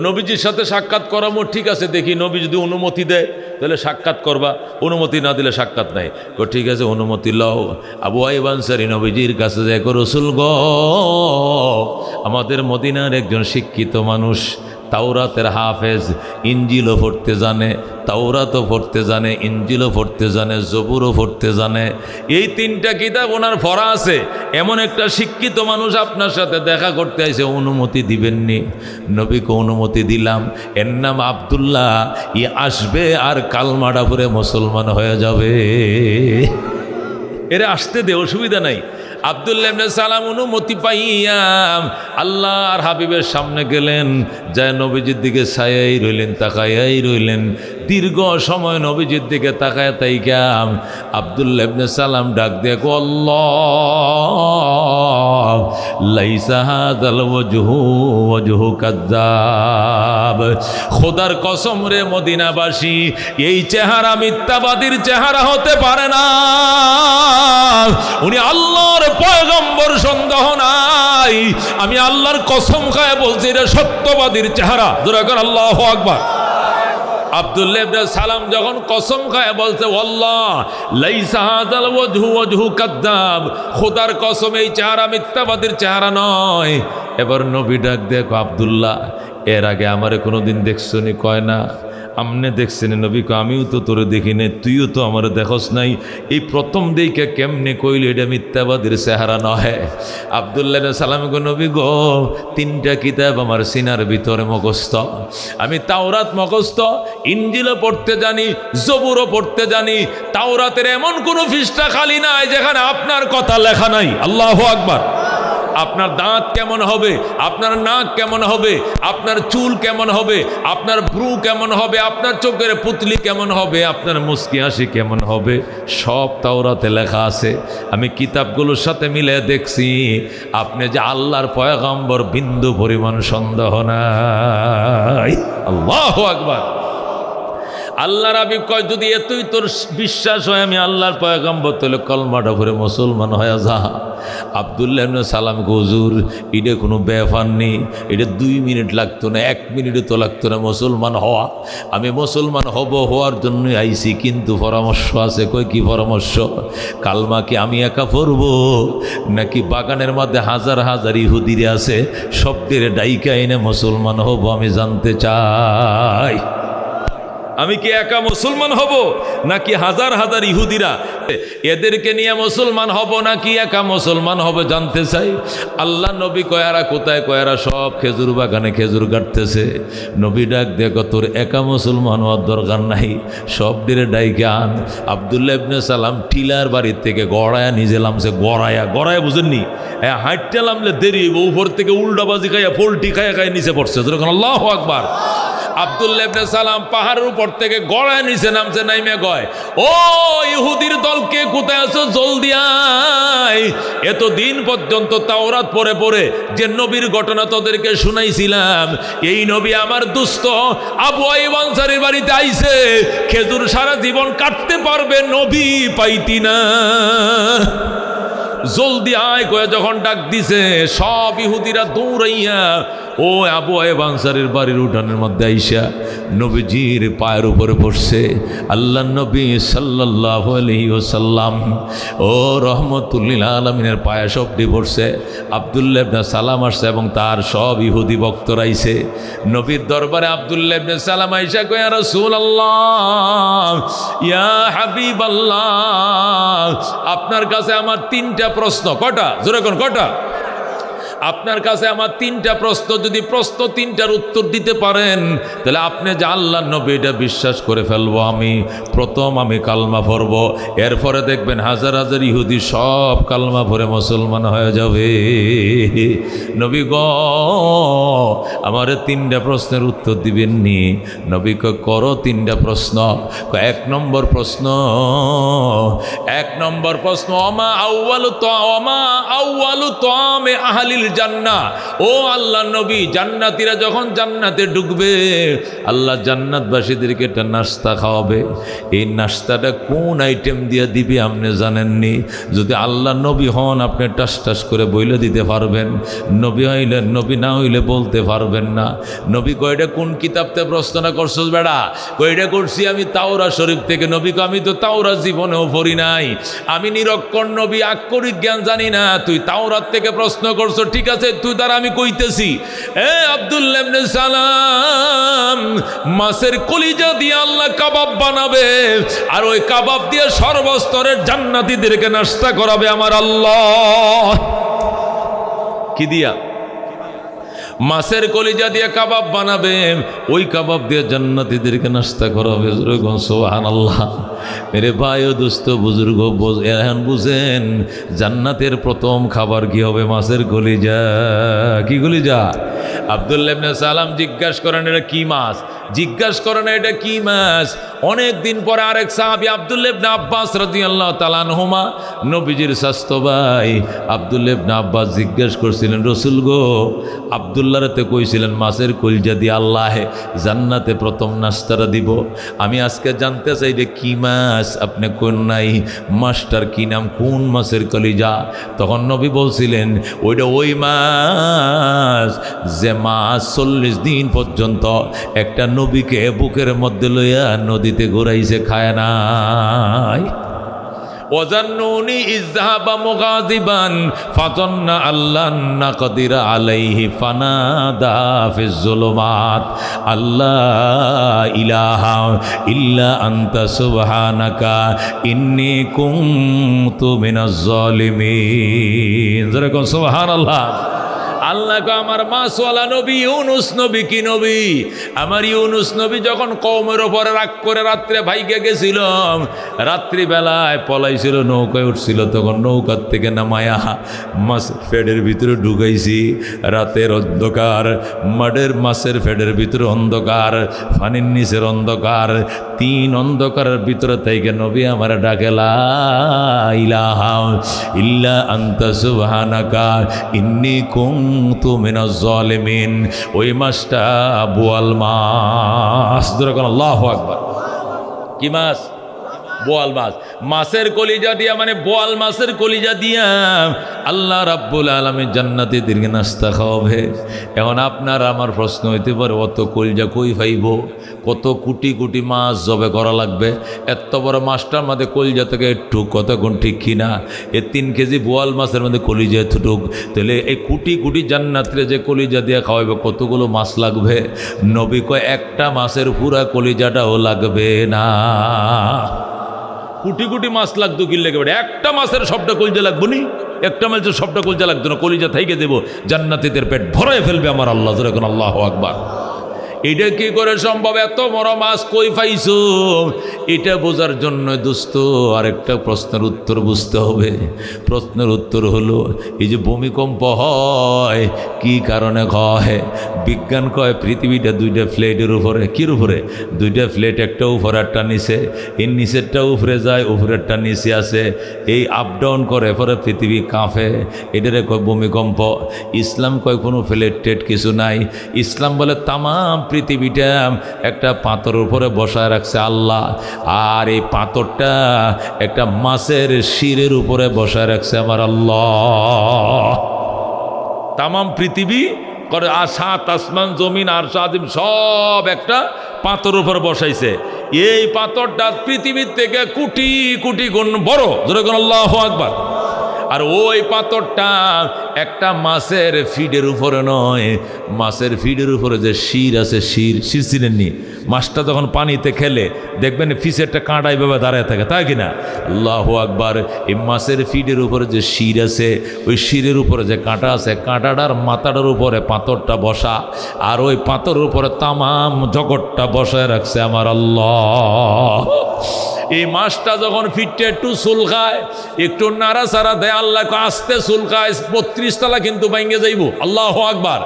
নবীজির সাথে সাক্ষাৎ করামো, ঠিক আছে, দেখি নবী যদি অনুমতি দেয় তাহলে সাক্ষাৎ করবা, অনুমতি না দিলে সাক্ষাৎ নাই। ঠিক আছে, অনুমতি লও। আবু আইয়ুব আনসারী নবীজির কাছে যায়, রাসূল গো, আমাদের মদিনার একজন শিক্ষিত মানুষ, তাওরাতের হাফেজ, ইঞ্জিলও পড়তে জানে, তাওরাতও পড়তে জানে, ইঞ্জিলও পড়তে জানে, জবুরও পড়তে জানে, এই তিনটা কিতাব ওনার পড়া আছে। এমন একটা শিক্ষিত মানুষ আপনার সাথে দেখা করতে আইছে, অনুমতি দিবেননি? নবীকে অনুমতি দিলাম। এর নাম আব্দুল্লাহ, ই আসবে আর কালমাটা পড়ে মুসলমান হয়ে যাবে। এরা আসতে দে, অসুবিধা নাই। আব্দুল্লাহ ইবনে সালাম অনুমতি পাইয়াম আল্লাহর হাবিবের সামনে গেলেন, যায় নবীজির দিকে ছায়াই রইলেন, তাকায়াই রইলেন। দীর্ঘ সময় নবীজির দিকে তাকায় তাইকাম আব্দুল্লাহ ইবনে সালাম ডাক দিয়ে, আল্লাহ লাইসা হাযাল ওয়াজহু ওয়াজহু কাযযাব। খোদার কসম রে মদিনাবাসী, এই চেহারা মিথ্যাবাদীর চেহারা হতে পারে না। উনি আল্লাহর পয়গম্বর, সন্দেহ নাই। আমি আল্লাহর কসম খায় বলছি, এটা সত্যবাদীর চেহারা। জোরে করে আল্লাহু আকবার। আব্দুল্লাহ ইবনে সালাম যখন কসম খায় বলছে, আল্লাহ লাইসা হাযাল ওয়াজহু ওয়াজহু কাযযাব, খোদার কসম এই চেহারা মিথ্যাবাদীর চেহারা নয়। এবার নবী ডাক দেখো, আব্দুল্লাহ, এর আগে আমারে কোনোদিন দেখছো নি? কয় না। আমনে দেখছেন? নবী কো, আমিও তো তোরে দেখি নাই, তুইও তো আমার দেখস নাই, এই প্রথম দিকে কেমনে কইল এটা মিথ্যাবাদীর চেহারা নয়? আব্দুল্লাহ সালাম গো, নবী গো, তিনটা কিতাব আমার সিনার ভিতরে মুখস্থ। আমি তাওরাত মুখস্থ, ইঞ্জিলও পড়তে জানি, জবুরও পড়তে জানি। তাওরাতের এমন কোনো পৃষ্ঠা খালি নাই যেখানে আপনার কথা লেখা নাই। আল্লাহু আকবার। আপনার দাঁত কেমন হবে, আপনার নাক কেমন হবে, আপনার চুল কেমন হবে, আপনার ভ্রু কেমন হবে, আপনার চোখের পুতলি কেমন হবে, আপনার মুস্কি হাসি কেমন হবে, সব তাওরাতে লেখা আছে। আমি কিতাবগুলোর সাথে মিলে দেখছি, আপনি যে আল্লাহর পয়গম্বর বিন্দু পরিমাণ সন্দেহ নাই। আল্লাহু আকবার। আল্লাহর হাবিব কয়, যদি এতই তোর বিশ্বাস হয় আমি আল্লাহর পয়গম্বর, তাহলে কলমাটা পড়ে মুসলমান হয়ে যা। আব্দুল্লাহ ইবনে সালাম কো, হুজুর, এটা কোনো ব্যাপার নেই, এটা 2 মিনিট লাগতো না, 1 মিনিটও তো লাগতো না মুসলমান হওয়া। আমি মুসলমান হওয়ার জন্যই আইছি, কিন্তু পরামর্শ আছে। কই, কি পরামর্শ? কালমা কি আমি একা পড়ব, নাকি বাগানের মধ্যে হাজার হাজার ইহুদিরে আছে, সবদের ডাইকা এনে মুসলমান হব? আমি জানতে চাই, আমি কি একা মুসলমান হব, নাকি হাজার হাজার ইহুদিরা, এদেরকে নিয়ে মুসলমান হব, নাকি একা মুসলমান হবে? জানতে চাই। আল্লাহ নবী কয়ারা কোথায়? কয়ারা সব খেজুর বাগানে খেজুর কাটতেছে। নবী ডাক দেখো, তোর একা মুসলমান হওয়ার দরকার নাই, সব দিরে ডাইকে আন। আব্দুল্লাহ ইবনে সালাম টিলার বাড়ির থেকে গড়ায়া নিজে নামছে। গড়ায়া বুঝেননি? হাঁটতে নামলে দেরি, উপর থেকে উল্টাবাজি খাইয়া পোল্টি খাইয়া নিচে পড়ছে। যখন আল্লাহু আকবার। আব্দুল্লাহ ইবনে সালাম পাহাড়ের উপর থেকে গড়ায় নিচে নামছে, নাইমে কয়, ও ইহুদির দলকে কোথায় আছো, জলদি আয়। এতদিন পর্যন্ত তাওরাত পড়ে পড়ে যে নবীর ঘটনা তোদেরকে শুনাইছিলাম, এই নবী আমার দুস্থ আবু আইয়ুব আনসারীর বাড়িতে আইছে, খেজুর সারা জীবন কাটতে পারবে, নবী পাইতি না, জলদি আয় কয়ে যখন ডাক দিছে, সব ইহুদিরা দৌড়াইয়া ও আবু আইয়ুব আনসারীর বাড়ির উঠানের মধ্যে আইসা নবীজির পায়ের উপরে বসছে। আল্লাহ নবী সাল্লাল্লাহু আলাইহি ওয়াসাল্লাম ও রহমতুল্লিল আলমিনের পায়ে সবটি বসছে। আব্দুল্লাহ ইবনে সালাম আসছে এবং তার সব ইহুদি ভক্তরা আইছে নবীর দরবারে। আব্দুল্লাহ ইবনে সালাম আইসা কয়, ইয়া রাসূলুল্লাহ, ইয়া হাবিবাল্লাহ, আপনার কাছে আমার 3টা প্রশ্ন। কটা? জোরে কোন কটা? আপনার কাছে আমার 3টা প্রশ্ন, যদি প্রশ্ন 3টার উত্তর দিতে পারেন তাহলে আপনি যে আল্লাহ নবী এটা বিশ্বাস করে ফেলবো। প্রথম আমি কালমা পড়ব, এরপরে দেখবেন হাজার হাজার ইহুদি সব কালমা পড়ে মুসলমান হয়ে যাবে। নবী গো আমার 3টা প্রশ্নের উত্তর দিবেন নি? নবী করো 3টা প্রশ্ন। 1 নম্বর প্রশ্ন, 1 নম্বর প্রশ্ন, অমা আউয়ালু তাআমে আহলিল জান্নাহ। ও আল্লাহ নবী, জান্নাতীরা যখন জান্নাতে ঢুকবে আল্লাহ জান্নাতবাসীদেরকে একটা নাস্তা খাওয়াবে। এই নাস্তাটা কোন আইটেম দিয়ে দিবে আপনি জানেননি? যদি আল্লাহ নবী হন আপনি টাস টাস করে বইলে দিতে পারবেন, নবী হইলে নবী না হইলে বলতে পারবেন না। নবী কয়টা কোন কিতাবতে প্রশ্ন করছস বেড়া? কয়টা করছি আমি তাওরাত শরীফ থেকে। নবী কয় আমি তো তাওরাত জীবনেও পড়ি নাই, আমি নিরক্ষর নবী, আক্ষরিক জ্ঞান জানি না, তুই তাওরাত থেকে প্রশ্ন করছো, ঠিক আছে তুই দ্বারা আমি কইতেছি। আব্দুল্লাহ ইবনে সালাম, মাছের কলিজা দিয়ে আল্লাহ কাবাব বানাবে, আর ওই কাবাব দিয়ে সর্বস্তরের জান্নাতীদেরকে নাস্তা করাবে আমার আল্লাহ। কি দিয়া? মাছের কলিজা দিয়ে কাবাব বানাবে, ওই কাবাব দিয়ে জান্নাতীদেরকে নাস্তা করাবে। সুবহানাল্লাহ। মেরে ভাই ও দোস্ত বুজুর্গ, এখন বুঝেন জান্নাতের প্রথম খাবার কি হবে? মাছের কলিজা। কি কলিজা? আব্দুল্লাহ ইবনে সালাম জিজ্ঞাসা করেন এটা কি মাছ? জিজ্ঞাসা করেন এটা কি মাছ? অনেক দিন পরে আরেক সাহাবী আব্দুল্লাহ ইবনে আব্বাস রাদিয়াল্লাহু তাআলা আনহুমা, নবীজির স্বাস্থ্য ভাই আব্দুল্লাহ ইবনে আব্বাস জিজ্ঞাসা করছিলেন, রসুল গো আব্দুল্লাহতে কইছিলেন মাছের কলিজা দিয়ে আল্লাহ জান্নাতে প্রথম নাস্তাটা দিব, আমি আজকে জানতে চাই যে কি মাছ? আপনি কোন নাই মাছটার কি নাম, কোন মাছের কলিজা? তখন নবী বলছিলেন ওইটা ওই মাছ যে মাছ 40 দিন পর্যন্ত একটা নবীকে বুকের মধ্যে লইয়া নদীতে ঘুরাইছে, খায় নাই। ওয়াজান্নুনি ইযহাবা মুগাযিবান ফাযান্না আল্লান নাকদিরা আলাইহি ফানাদা ফিজ যুলুমাত আল্লা ইলাহা ইল্লা আনতা সুবহানাকা ইন্নী কুনতু মিনাজ জালিমিন। যারা কোন সুবহানাল্লাহ। আল্লাহ আমার মাছওয়ালা নবী ইউনুস নবী কি নবী? আমার ইউনুস নবী যখন কওমের ওপরে রাগ করে রাত্রে ভাইগে গেছিল, রাত্রিবেলায় পলাইছিল, নৌকায় উঠছিল, তখন নৌকার থেকে নামায়া মাছ ফেডের ভিতরে ঢুকাইছি। রাতের অন্ধকার, মাছের ফেডের ভিতরে অন্ধকার, পানির নিচের অন্ধকার, 3 অন্ধকারের ভিতরে থেকে নবী আমার ডাকে লা ইলাহা ইল্লা আনতা সুবহানাকা ইন্নী কুনতু মিনাজ জালিমিন। ওই মাছটা বোয়াল মাছ। আল্লাহু আকবার। কি মাছ? বোয়াল মাছ। মাছের কলিজা দিয়া, মানে বোয়াল মাছের কলিজা দিয়া আল্লাহ রাব্বুল আলামিন জান্নাতীদেরকে নাস্তা খাওয়াবে। এখন আপনার আমার প্রশ্ন হইতে পারে অত কলিজা কই পাইব? কত কোটি কোটি মাছ জবে করা লাগবে? এত বড় মাছটার মধ্যে কলিজা থেকে একটু কতক্ষণ ঠিক কিনা? 3 কেজি বোয়াল মাছের মধ্যে কলিজা এতটুক, তাহলে এই কোটি কোটি জান্নাতীরে যে কলিজা দিয়ে খাওয়াবে কতগুলো মাছ লাগবে? নবী কয় একটা মাছের পুরা কলিজাটাও লাগবে না, কোটি কোটি মাছ লাগতো কি লেগে বেড়ে, একটা মাছের সবটা কলিজা লাগবো নি? একটা মাছের সবটা কলিজা লাগতো না, কলিজা থাইকে দেবো, জান্নাতীদের পেট ভরাই ফেলবে আমার আল্লাহ। যেরকম আল্লাহু আকবার। এটা কি করে সম্ভব? এত বড় মাছ কই পাইছো? এটা বোঝার জন্য দোস্ত আরেকটা প্রশ্নের উত্তর বুঝতে হবে। প্রশ্নের উত্তর হলো এই যে ভূমিকম্প হয় কি কারণে হয়? বিজ্ঞান কয় পৃথিবীটা 2টা প্লেটের উপরে। কির উপরে? 2টা প্লেট, একটা উপরে একটা নিচে। এই নিচেরটা উপরে যায়, উপরেরটা নিচে আসে, এই আপ ডাউন করে, পরে পৃথিবী কাঁপে, এটারে কয় ভূমিকম্প। ইসলাম কয় কোনো প্লেট টেট কিছু নাই। ইসলাম বলে তামাম পৃথিবীটা একটা পাথর উপরে বসায় রাখছে আল্লাহ, আর এই পাথরটা একটা মাছের শিরের উপরে বসায় রাখছে আমার আল্লাহ। তামাম পৃথিবী করে 7 আসমান জমিন আর সাদিম সব একটা পাথর উপরে বসাইছে। এই পাথরটা পৃথিবীর থেকে কোটি কোটি গুণ বড়। যেরকম আল্লাহু আকবার। আর ওই পাথরটা একটা মাছের ফিডের উপরে নয়, মাছের ফিডের উপরে যে শির আছে, শির চিনেননি? মাছটা যখন পানিতে খেলে দেখবেন ফিসেরটা কাঁটা এইভাবে দাঁড়ায় থাকে, তাই কিনা? আল্লাহু আকবার। এই মাছের ফিডের উপরে যে শির আছে, ওই শিরের উপরে যে কাঁটা আছে, কাঁটাটার মাথাটার উপরে পাথরটা বসা, আর ওই পাথরের উপরে তামাম জগৎটা বসায় রাখছে আমার আল্লাহ। এই মাছটা যখন ফিটে একটু চুলকায়, একটু নাড়াচাড়া দেয়, আল্লাহকে আস্তে চুলকায়, 32 তলা কিন্তু ভাঙ্গে যাইব। আল্লাহু আকবার।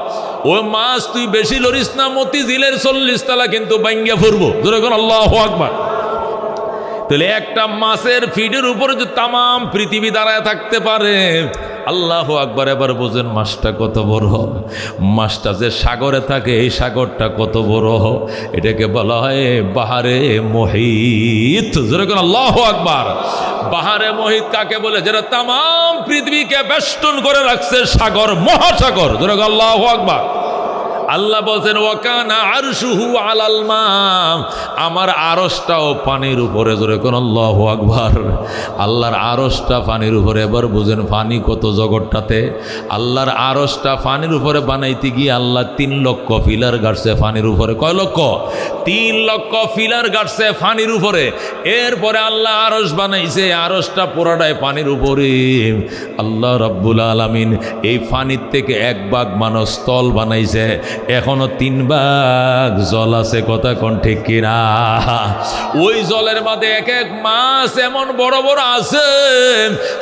ওই মাছ তুই বেশি লড়িস না, মতিঝিলের 40 তলা কিন্তু ভাঙ্গে ফুরবো। ধরে কোন আল্লাহু আকবার। তাহলে একটা মাছের ফিডের উপরে যে তামাম পৃথিবী দাঁড়ায় থাকতে পারে, আল্লাহু আকবার। এবার বোঝেন মাছটা কত বড়। মাছটা যে সাগরে থাকে, এই সাগরটা কত বড়, এটাকে বলা হয় বাহারে মোহিত। যেরকম আল্লাহু আকবার। বাহারে মোহিত কাকে বলে? যেটা তামাম পৃথিবীকে বেষ্টন করে রাখছে, সাগর, মহাসাগর। যেরকম আল্লাহু আকবার। আল্লাহ বলছেন ওয়াকানা আরশুহু আলাল মা, আমার আরশটাও পানির উপরে। জোরে কোন আল্লাহু আকবার। আল্লাহর আরশটা পানির উপরে। এবার বুঝেন পানি কত জগৎটাতে। আল্লাহর আরশটা পানির উপরে বানাইতে গিয়ে আল্লাহ 3 লক্ষ ফিলার গাড়ছে পানির উপরে। কয় লক্ষ? 3 লক্ষ ফিলার গাড়ছে পানির উপরে। এরপরে আল্লাহ আরশ বানাইছে, আরশটা পুরাটাই পানির উপরে। আল্লাহ রাব্বুল আলামিন এই পানির থেকে 1 ভাগ মানুষ স্থল বানাইছে, এখনো 3 ভাগ জল আছে। কথা কোন ঠিক কিনা? ওই জলের মধ্যে এক এক মাছ এমন বড় বড় আছে,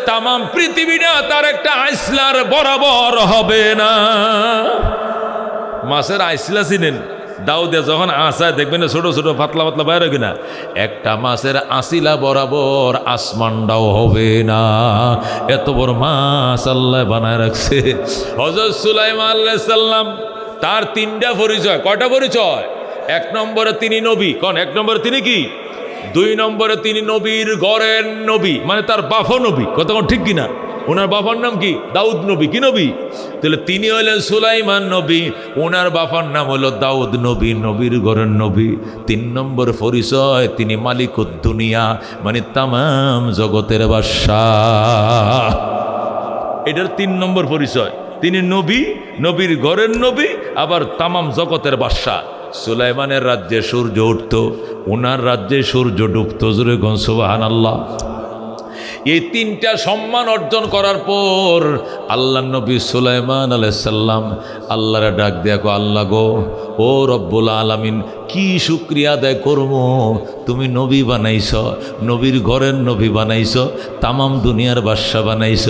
তামাম পৃথিবীটা তার একটা আইসলার বরাবর হবে না। মাছের আইসলা চিনেন? দাউদে যখন আসায় দেখবেন ছোট ছোট পাতলা পাতলা বাইরে কিনা, একটা মাছের আসিলা বরাবর আসমানটাও হবে না। এত বড় মাছ আল্লাহ বানায় রাখছে। হযরত সুলাইমান আলাইহিস সালাম, তার 3টা পরিচয়। কয়টা পরিচয়? 1 নম্বরে তিনি নবী। কোন 1 নম্বরে তিনি কি? 2 নম্বরে তিনি নবীর ঘরের নবী, মানে তার বাবা নবী। কথা কোন ঠিক কিনা? ওনার বাবার নাম কি? দাউদ নবী। কি নবী? তাহলে তিনি হলেন সুলাইমান নবী, ওনার বাবার নাম হলো দাউদ নবী, নবীর ঘরের নবী। 3 নম্বর পরিচয়, তিনি মালিকুদ দুনিয়া, মানে তামাম জগতের বাদশাহ। এটার 3 নম্বর পরিচয়। তিনি নবী, নবীর ঘরের নবী, আবার তামাম জগতের বাদশাহ। সুলাইমানের রাজ্যে সূর্য উঠত, ওনার রাজ্যে সূর্য ডুবত। জোরে কোন সুবহানাল্লাহ। এই 3টা সম্মান অর্জন করার পর আল্লাহ নবী সুলাইমান আলাইহিস সালাম আল্লাহরে ডাক দেখো, আল্লাহ গো, ও রব্বুল আলামিন, কি শুকরিয়া আদায় করবো? তুমি নবী বানাইছ, নবীর ঘরের নবী বানাইছ, তামাম দুনিয়ার বাদশা বানাইছ।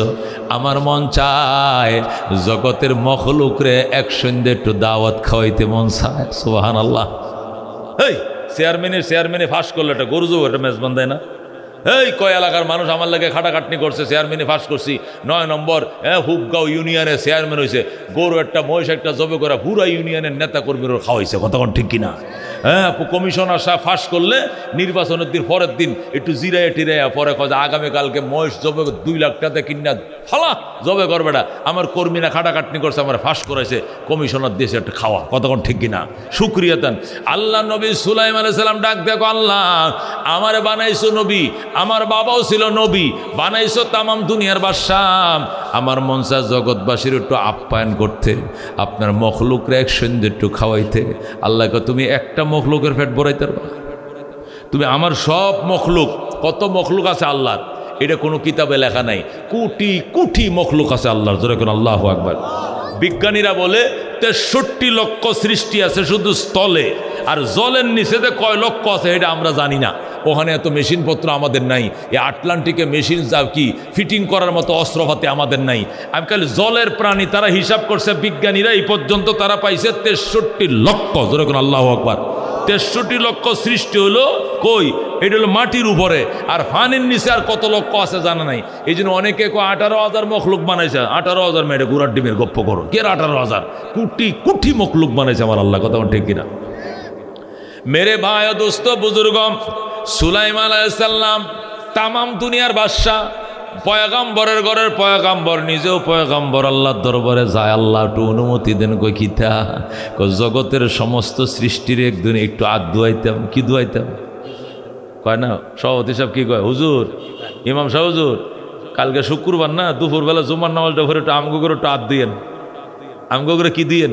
আমার মন চায় জগতের মখলুকরে একসঙ্গে একটু দাওয়াত খাওয়াইতে মন চায়। সুবহানাল্লাহ। এই চেয়ারম্যানে ফাঁস করলে একটা গরু জব একটা মেজবান দেয় না? এই কয় এলাকার মানুষ আমার লাগে খাটাখাটনি করছে, চেয়ারম্যানে ফাঁস করছি। 9 নম্বর হুবগাঁও ইউনিয়নের চেয়ারম্যান হয়েছে, গরু একটা মহিষ একটা জবে করে পুরা ইউনিয়নের নেতা কর্মীরা খাওয়াইছে। কতক্ষণ ঠিক কিনা? হ্যাঁ, কমিশনার সাহেব ফাঁস করলে নির্বাচনের দিন পরের দিন একটু জিরাইয়া টিরাইয়া পরে কয় আগামীকালকে মহিষ জবে 2 লাখ টাকা কিনা ফালা জবে করবে না। আমার কর্মীরা খাটাখাটনি করছে, আমার ফাঁস করেছে, কমিশনার দেশে একটা খাওয়া। কতক্ষণ ঠিক কিনা? শুক্রিয়া দেন। আল্লাহ নবী সুলাইমান আলাইহিস সালাম ডাক দেখো, আল্লাহ আমারে বানাইছো নবী, আমার বাবাও ছিল নবী, বানাইছো তামাম দুনিয়ার বাদশাহ। আমার মন চায় জগৎবাসীর একটু আপ্যায়ন করতে, আপনার মখলুকরা একসঙ্গে একটু খাওয়াইতে। আল্লাহকে তুমি একটা মখলুকের পেট ভরাইতে পারবা? তুমি আমার সব মখলুক, কত মখলুক আছে আল্লাহর, এটা কোনো কিতাবে লেখা নাই। কোটি কোটি মখলুক আছে আল্লাহর। জোরে কোন আল্লাহু আকবার। বিজ্ঞানীরা বলে 63 লক্ষ সৃষ্টি আছে শুধু স্থলে, আর জলের নিচে যে কয় লক্ষ আছে এটা আমরা জানি না। ওখানে এত মেশিনপত্র আমাদের নাই। এই আটলান্টিকে মেশিন যা কি ফিটিং করার মতো অস্ত্রপাতি আমাদের নাই। আমি খালি জলের প্রাণী, তারা হিসাব করছে বিজ্ঞানীরা, এই পর্যন্ত তারা পাইছে 63 লক্ষ। জোরে কোন আল্লাহু আকবার। 63 লক্ষ সৃষ্টি হলো কই? এটা হলো মাটির উপরে, আর ফানির নিচে আর কত লক্ষ আছে জানা নাই। এই জন্য অনেকে 18,000 মখলুক বানাইছে। 18,000 মেয়েটা গুড়ার ডিমের গপ্প করো। কে 18,000? কোটি কোটি মখলুক বানাইছে আমার আল্লাহ। কথা ঠিক কিনা? মেরে ভাই ও দোস্ত বুজুর্গ, সুলাইমান আলাইহিস সালাম তামাম দুনিয়ার বাদশা, পয়গাম্বরের ঘরের পয়গাম্বর, নিজেও পয়গাম্বর। আল্লাহর দরবারে যায়, আল্লাহ একটু অনুমতি দেন। কই কিতা? জগতের সমস্ত সৃষ্টির একদিন একটু আগ দুয়াইতাম। কি দুয়াইতাম? কয় না সভাপতি সাহেব কি কয়? হুজুর, ইমাম সাহেব হুজুর, কালকে শুক্রবার না, দুপুরবেলা জুমার নামাজটা ভরে একটু আমগো করে একটু হাত দিয়েন। আমগো করে কি দিয়েন?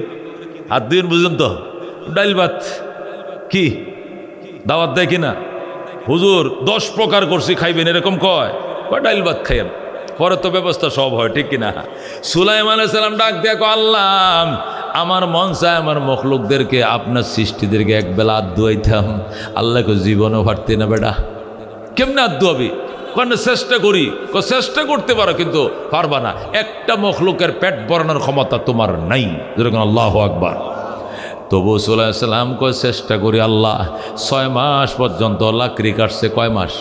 হাত দিয়েন, বুঝলেন তো? ডাইল ভাত কি দাওয়াত দেয় কিনা? হুজুর 10 প্রকার করছি, খাইবেন, এরকম কয় ডাইল ভাত খাইয়েন, পরে তো ব্যবস্থা সব হয়, ঠিক কিনা? সুলাইমান আলাইহিস সালাম ডাক দিয়ে কয়, আল্লাহ আমার মন চায় আমার মখলুকদেরকে, আপনার সৃষ্টিদেরকে একবেলা হাত ধুয়াইতাম। আল্লাহকে জীবনও পারতে না বেটা। কেমনে হাত ধোয়াবি? কারণ চেষ্টা করি, চেষ্টা করতে পারো কিন্তু পারবা না। একটা মখলুকের পেট ভরানোর ক্ষমতা তোমার নাই, যেরকম আল্লাহু আকবার। তবু সুলাইমান আলাইহিস সালাম কয় চেষ্টা করি আল্লাহ। 6 মাস পর্যন্ত লাকড়ি কাটছে। কয় মাস?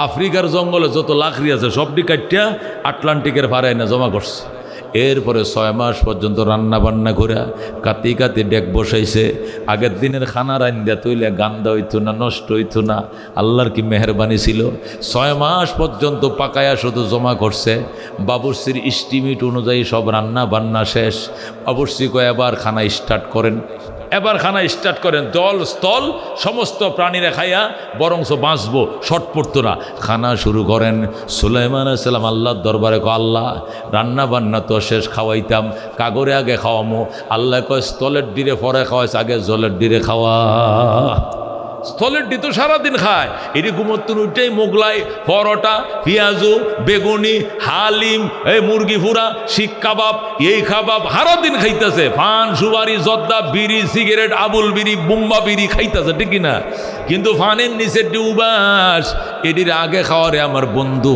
আফ্রিকার জঙ্গলে যত লাকড়ি আছে সবটি কাটিয়া আটলান্টিকের পাড়ায় না জমা করছে। এরপরে 6 মাস পর্যন্ত রান্না বান্না করে কাতি কাতি ডেক বসাইছে। আগের দিনের খানা রান্না তৈলে গান্দা হইতো না, নষ্ট হইতো না। আল্লাহর কি মেহরবানি ছিল। 6 মাস পর্যন্ত পাকায়া শুধু জমা করছে। বাবুর্চির ইস্টিমেট অনুযায়ী সব রান্না বান্না শেষ। বাবুর্চি কয় এবার খানা স্টার্ট করেন, এবার খানা স্টার্ট করেন। জল স্থল সমস্ত প্রাণীরা খাইয়া বরংস বাঁচবো, শর্ট পড়তো না। খানা শুরু করেন। সুলাইমান আলাইহিস সালাম আল্লাহর দরবারে কয়, আল্লাহ রান্না বান্না তো শেষ, খাওয়াইতাম, কাগরে আগে খাওয়ামো। আল্লাহ কয় স্থলের ডিরে পরে খাওয়াইছে, আগে জলের ডিরে খাওয়া। স্থলের ডি তো সারাদিন খায়। এটি ঘুমোত্তন উঠেই মোগলাই, পরোটা, পেঁয়াজু, বেগুনি, হালিম, এই মুরগি ফুরা, শিক কাবাব, এই কাবাব সারাদিন খাইতেছে। পান, সুপারি, জর্দা, বিড়ি, সিগারেট, আবুল বিড়ি, বুম্বা বিড়ি খাইতেছে, ঠিক কিনা? কিন্তু ফানের নিচের উবাস এটির আগে খাওয়ারে আমার বন্ধু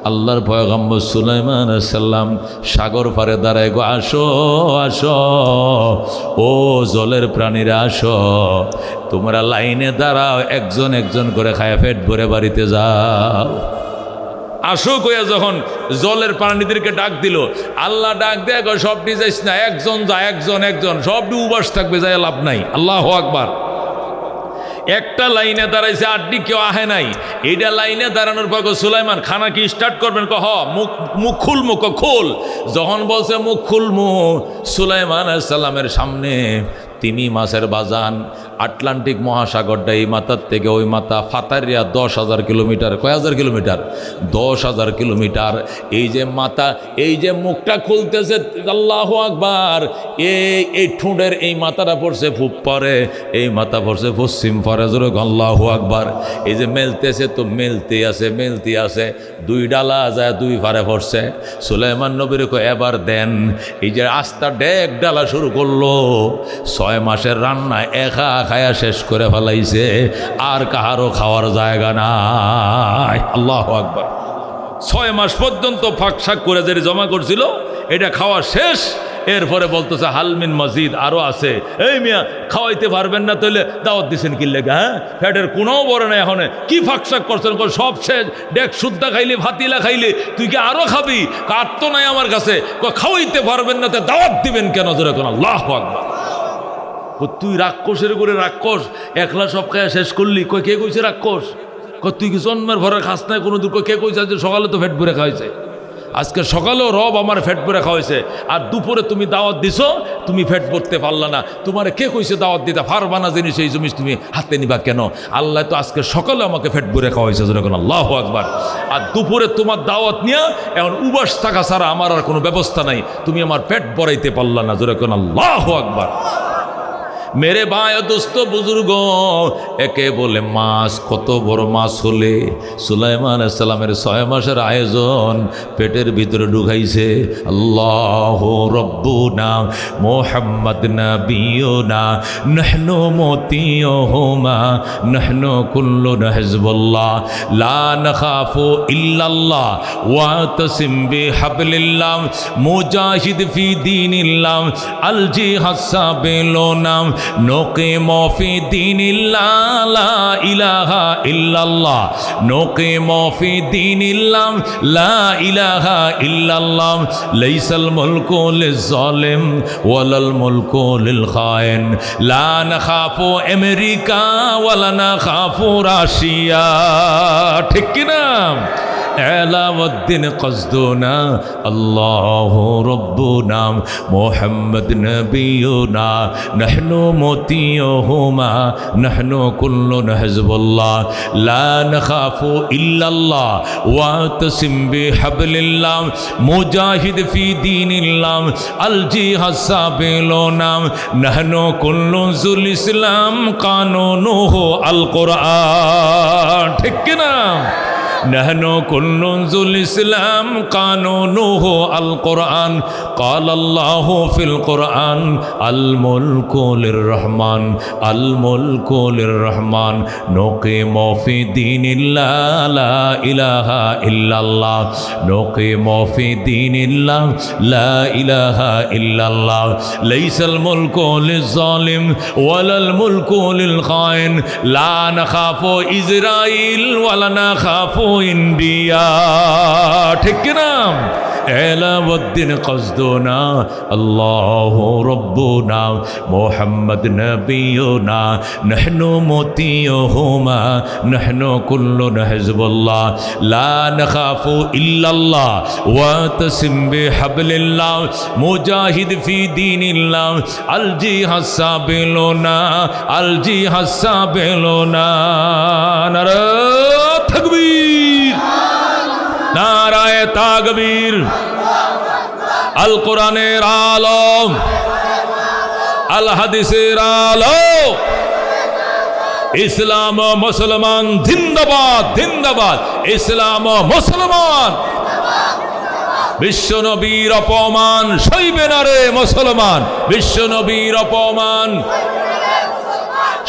আল্লাহর পয়গম্বর সুলাইমান আলাইহিস সালাম সাগর পারে দাঁড়ায় গো, আসো আসো ও জলের প্রাণীরা আসো, তোমরা লাইনে দাঁড়াও, একজন একজন করে খায়া পেট ভরে বাড়িতে যাও। আসো কইয়া যখন জলের প্রাণীদেরকে ডাক দিল, আল্লাহ ডাক দেয় সবটি যাইস না, একজন যা, একজন একজন, সবটি উবাস থাকবে, যাই লাভ নাই। আল্লাহু আকবার। একটা লাইনে দাঁড়াইছে, আটটি কেউ আহে নাই। এইটা লাইনে দাঁড়ানোর পর সুলাইমান খানা কি স্টার্ট করবেন? কহ মুখ খুল, মুখ খোল। যখন বলছে মুখ খুল মুখ, সুলাইমান আলাইহিস সালামের সামনে তিমি মাছের বাজান, আটলান্টিক মহাসাগরটা এই মাথার থেকে ওই মাথা ফাতারিয়া 10,000 কিলোমিটার। কয় হাজার কিলোমিটার? 10,000 কিলোমিটার। এই যে মাথা, এই যে মুখটা খুলতেছে, আল্লাহু আকবার, এই ঠোঁটের এই মাথাটা পড়ছে পূব পরে, এই মাথা পড়ছে পশ্চিম পরে, জোরে আল্লাহু আকবার। এই যে মেলতেছে তো মেলতে আছে, মেলতে আছে, 2 ডালা যায় 2 পারে পড়ছে। সুলাইমান নবীর এবার দেন। এই যে আস্তা ডেক ডালা শুরু করলো। 6 মাসের রান্না একা খায়া শেষ করে ফেলাইছে, আর কাহারও খাওয়ার জায়গা নাই। আল্লাহু আকবার। 6 মাস পর্যন্ত ফাঁকশাক করে যে জমা করছিল এটা খাওয়া শেষ। এরপরে বলতেছে হালমিন মজিদ, আরও আছে। এই মিয়া খাওয়াইতে পারবেন না, তাহলে দাওয়াত দিচ্ছেন কি লেগে? হ্যাঁ, ফ্যাটের কোনো বড় না, এখন কি ফাঁকশাক করছেন? সব শেষ, ডেক শুদ্ধা খাইলি, ভাতিলা খাইলি, তুই কি আরও খাবি? কার তো নাই আমার কাছে। খাওয়াইতে পারবেন না, তো দাওয়াত দিবেন কেন? যেরকম আল্লাহু আকবার। তুই রাক্ষসের করে রাক্ষস একলা সব খায়া শেষ করলি। কে কইছে রাক্ষস? তুই কি জন্মের ভরে খাস নাই কোনো দূর? কে কইছে? যে সকালে তো ফেট ভরে খাওয়াইছে, আজকে সকালেও রব আমার ফেট ভরে খাওয়াইছে, আর দুপুরে তুমি দাওয়াত দিছো, তুমি ফেট ভরতে পারলা না। তোমার কে কইছে দাওয়াত দিতে পারবা না? জিনিস এই জিনিস তুমি হাতে নিবা কেন? আল্লাহ তো আজকে সকালে আমাকে ফেট ভরে খাওয়াইছে, যেরকম আল্লাহু আকবার। আর দুপুরে তোমার দাওয়াত নিয়ে এখন উবাস থাকা ছাড়া আমার আর কোনো ব্যবস্থা নাই, তুমি আমার পেট ভরাইতে পারলা না, যেরকম আল্লাহু আকবার। মেরে ভাই দোস্ত বুজুর্গ, একে বলে মাছ। কত বড় মাছ হলে সুলাইমান আলাইহিস সালামের 6 মাসের আয়োজন পেটের ভিতরে ঢুকাইছে। আল্লাহ রব্বুনা মুহাম্মদ নবিয়ুনা নাহনু মুতিয়ুহুমা নাহনু কুল্লুনা হিজবুল্লাহ লা নাখাফু ইল্লাল্লাহ ওয়া তাসিম বিহাবলিল্লাহ মুজাহিদ ফি দীনিল্লাহ আল জিহাদ সাবিলুনা نقيم في دين الله لا إله إلا الله نقيم في دين الله لا إله إلا الله ليس الملك للظالم ولا الملك للخائن لا نخاف أمريكا ولا نخاف রাশিয়া। ঠিক কি না? এলাউদ্দিন কসদুনা আল্লাহু রব্বুনা মুহাম্মদ নবিয়ুনা নাহনু মতিয়ুহুমা নাহনু কুল্লুন হিজবুল্লাহ লা নখাফু ইল্লাল্লাহ ওয়া তাসিম বিহাবলিল্লাহ মুজাহিদ ফি দীনিল্লাহ আল জিহাদ সাবিলুনা নাহনু কুল্লু যুল ইসলাম কানুনুহু আল কুরআন। ঠিক কি না? نحن كل ذو الإسلام قانونه القرآن قال الله في القرآن الملك للرحمن الملك للرحمن نقيم في دين الله لا إله إلا الله نقيم في دين الله لا إله إلا الله ليس الملك للظالم ولا الملك للخائن لا نخاف إسرائيل ولا نخاف ইন্ডিয়া। ঠিক কিনা? এলাউদ্দিন কসদুনা আল্লাহু রব্বুনা মুহাম্মদ নবিয়ুনা নাহনু মতিয়ুহুমা নাহনু কুল্লুন হিজবুল্লাহ লা নখাফু ইল্লাল্লাহ ওয়া তাসিম বিহাবলিল্লাহ মুজাহিদ ফি দীনিল্লাহ আল জিহাদ সাবিলুনা আল জিহাদ সাবিলুনা। নারে তাকবীর, নারায়ে তাকবীর। আল কোরআনের আলো, আল হাদিসের আলো, ইসলাম ও মুসলমান জিন্দাবাদ জিন্দাবাদ, ইসলাম ও মুসলমান। বিশ্ব নবীর অপমান সইবে না রে মুসলমান, বিশ্ব নবীর অপমান।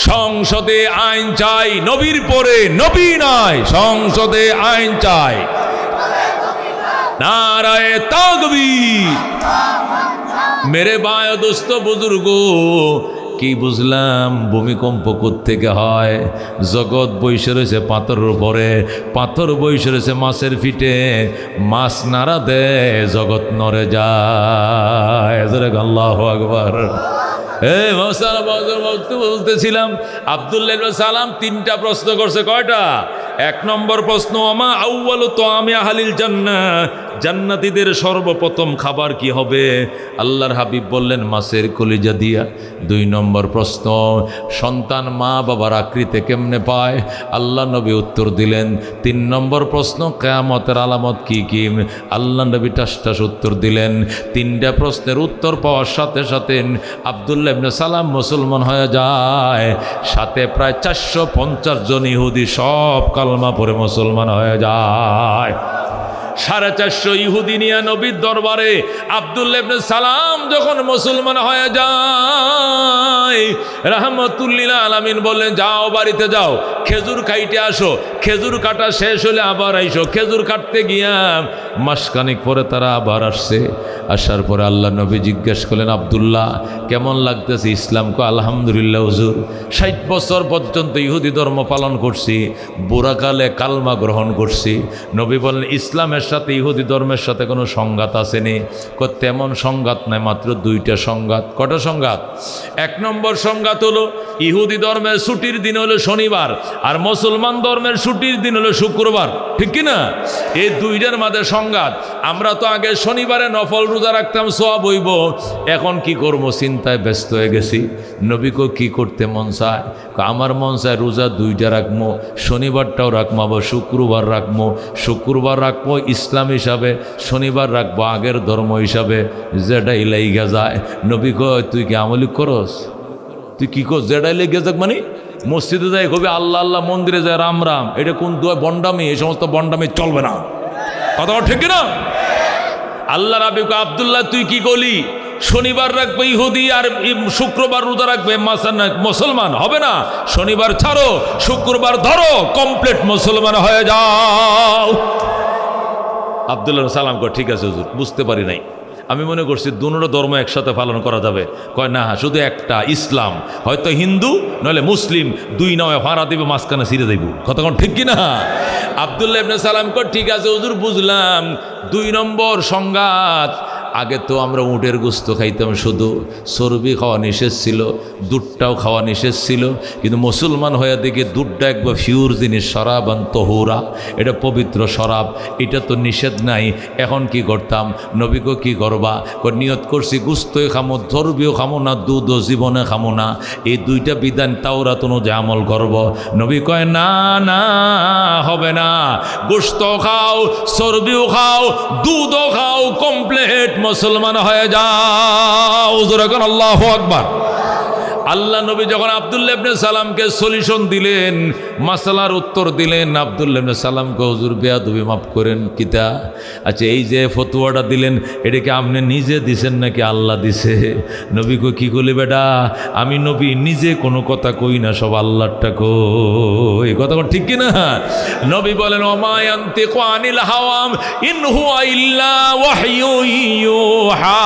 সংসদে আইন চাই, নবীর পরে নবী নাই, সংসদে আইন চাই। নারায়ে তাকবীর। মেরে ভাই দোস্ত বুজুর্গ, কি বুঝলাম? ভূমিকম্প কোত্থেকে হয়? জগৎ বইসে রয়েছে পাথরের উপরে, পাথর বইসে রয়েছে মাছের ফিটে, মাছ নাড়া দেয়, জগৎ নড়ে যায়। আল্লাহু আকবার। বলতেছিলাম আব্দুল্লাহ ইবনে সালাম তিনটা প্রশ্ন করছে। কয়টা? এক নম্বর প্রশ্ন, আমা আউয়ালু তাআমি আহলিল জান্নাহ, জান্নাতীদের সর্বপ্রথম খাবার কি হবে? আল্লাহর হাবিব বললেন মাছের কলিজা দিয়া। দুই নম্বর প্রশ্ন, সন্তান মা বাবার আকৃতি কেমনে পায়? আল্লাহ নবী উত্তর দিলেন। তিন নম্বর প্রশ্ন, কিয়ামতের আলামত কি কি? আল্লাহ নবী টাস টাস উত্তর দিলেন। তিনটা প্রশ্নের উত্তর পাওয়ার সাথে সাথে আব্দুল্লাহ ইবনে সালাম মুসলমান হয়ে যায়। সাথে প্রায় 450 জন ইহুদি সব কালমা পড়ে মুসলমান হয়ে যায়। 450 ইহুদি নিয়ে নবীর দরবারে আব্দুল্লাহ ইবনে সালাম যখন মুসলমান হয়ে যায়, রাহমাতুল্লিল আলামিন বললেন যাও বাড়িতে যাও, খেজুর খাইতে আসো, খেজুর কাটা শেষ হলে আবার আইসো। খেজুর কাটতে গিয়া মাসখানিক পরে তারা আবার আসছে। আসার পরে আল্লাহ নবী জিজ্ঞেস করলেন, আব্দুল্লাহ কেমন লাগতেছে ইসলাম? কো আলহামদুলিল্লাহ হুজুর, 60 বছর পর্যন্ত ইহুদি ধর্ম পালন করছি, বুড়াকালে কালমা গ্রহণ করছি। নবী বললেন ইসলামের সাথে ইহুদি ধর্মের সাথে কোনো সংঘাত আসেনি? তেমন সংঘাত নাই, মাত্র দুইটা সংঘাত। কটা সংঘাত? এক নম্বর সংঘাত হলো ইহুদি ধর্মের ছুটির দিন হলো শনিবার, আর মুসলমান ধর্মের ছুটির দিন হলো শুক্রবার। ঠিক কিনা? এই দুইটার মাঝে সংঘাত। আমরা তো আগে শনিবারে নফল রোজা রাখতাম, সওয়াব হইব। এখন কি করবো চিন্তায় ব্যস্ত হয়ে গেছি। নবীকে কি করতে মন চায়? আমার মন চায় রোজা দুইটা রাখবো, শনিবারটাও রাখবো, আবার শুক্রবার রাখবো। শুক্রবার রাখবো ইসলাম হিসাবে, শনিবার রাখবো আগের ধর্ম হিসাবে, যেটাই লাইগা যায়। নবী কয় তুই কি আমলি করস? তুই কি কর? যেটাই লেগে যাক মানে মসজিদে যাই কবি আল্লাহ আল্লাহ, মন্দিরে যায় রাম রাম। এটা কোন দোয়া? বন্ডামি। এই সমস্ত বন্ডামি চলবে না। কথা ঠিক না? আল্লাহ রাবি আব্দুল্লাহ তুই কি করলি? শনিবার রাখবে ইহুদি আর শুক্রবার রোজা রাখবে মুসলমান, হবে না। শনিবার ছাড়ো, শুক্রবার ধরো, কমপ্লিট মুসলমান হয়ে যাও। আব্দুল্লাহ সালাম কয় ঠিক আছে হুজুর, বুঝতে পারি নাই, আমি মনে করছি দুটো ধর্ম একসাথে পালন করা যাবে। কয় না, শুধু একটা ইসলাম, হয়তো হিন্দু নইলে মুসলিম, দুই নয় ফাঁড়া দিবে, মাঝখানে ছিঁড়ে দেব। কতক্ষণ ঠিক কিনা? আব্দুল্লাহ ইবনে সালাম কয় ঠিক আছে হুজুর বুঝলাম। দুই নম্বর সংঘাত আগে তো আমরা উটের গোস্ত খাইতাম, শুধু চর্বি খাওয়া নিষেধ ছিল, দুধটাও খাওয়া নিষেধ ছিল। কিন্তু মুসলমান হয়ে দেখি দুধটা একবার ফিউর জিনিস, শরাবান তহুরা, এটা পবিত্র শরাব, এটা তো নিষেধ নাই। এখন কি করতাম, নবীকে কি করবা, নিয়ত করছি গোস্তই খামো, চর্বিও খামো না, দুধও জীবনে খামো না, এই দুইটা বিধান তাওরাত অনুযায়ী আমল করব। নবী কয় না না, হবে না, গোস্ত খাও, চর্বিও খাও, দুধও খাও, কমপ্লিট মুসলমান হয়ে যাও। যখন আল্লাহু আকবার। আল্লাহ নবী যখন আব্দুল্লাহ ইবনে সালামকে সলিউশন দিলেন, মাসালার উত্তর দিলেন, আব্দুল্লাহ ইবনে সালামকে হুজুর বেয়াদবি মাফ করেন কিতা, আচ্ছা এই যে ফতোয়াটা দিলেন এটাকে আপনি নিজে দিছেন নাকি আল্লাহ দিছে? নবী কো কি করলি বেটা, আমি নবী নিজে কোনো কথা কই না, সব আল্লাহরটা কই। কথা ঠিক কি না? নবী বলেন ওমা ইয়ানতিকু আনিল হাওয়াম ইন হুয়া ইল্লা ওয়াহয়ু ইউহা।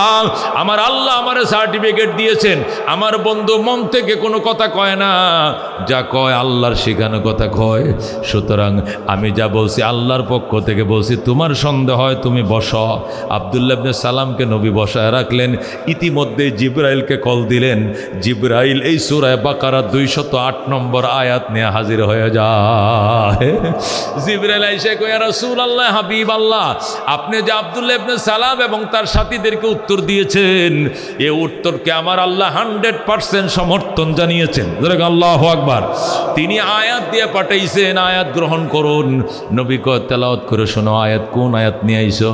আমার আল্লাহ আমারে সার্টিফিকেট দিয়েছেন, আমার বন্ধু মন থেকে কোনো কথা কয় না, যা কয় আল্লাহর শেখানো কথা কয়। সুতরাং আমি যা বলছি আল্লাহর পক্ষ থেকে বলছি, তোমার সন্দেহ হয় তুমি বসো। আব্দুল্লাহ ইবনে সালামকে নবী বসায় রাখলেন। ইতিমধ্যে জিবরাইলকে কল দিলেন। জিবরাইল এই সূরা বাকারা 208 নম্বর আয়াত নিয়ে হাজির হয়ে যায়। জিবরাইল আইসা কয়, ইয়া রাসূলুল্লাহ, হাবিব আল্লাহ, আপনি যে আব্দুল্লাহ ইবনে সালাম এবং তার সাথীদেরকে উত্তর দিয়েছেন, এই উত্তরকে আমার আল্লাহ 100% সমর্থন জানিয়েছেন। আল্লাহু আকবার। তিনি আয়াত দিয়ে পাঠাইছেন, আয়াত গ্রহণ করুন। নবী কয় তেলাওয়াত করে শোনো, আয়াত কোন আয়াত নিয়ে আইছো?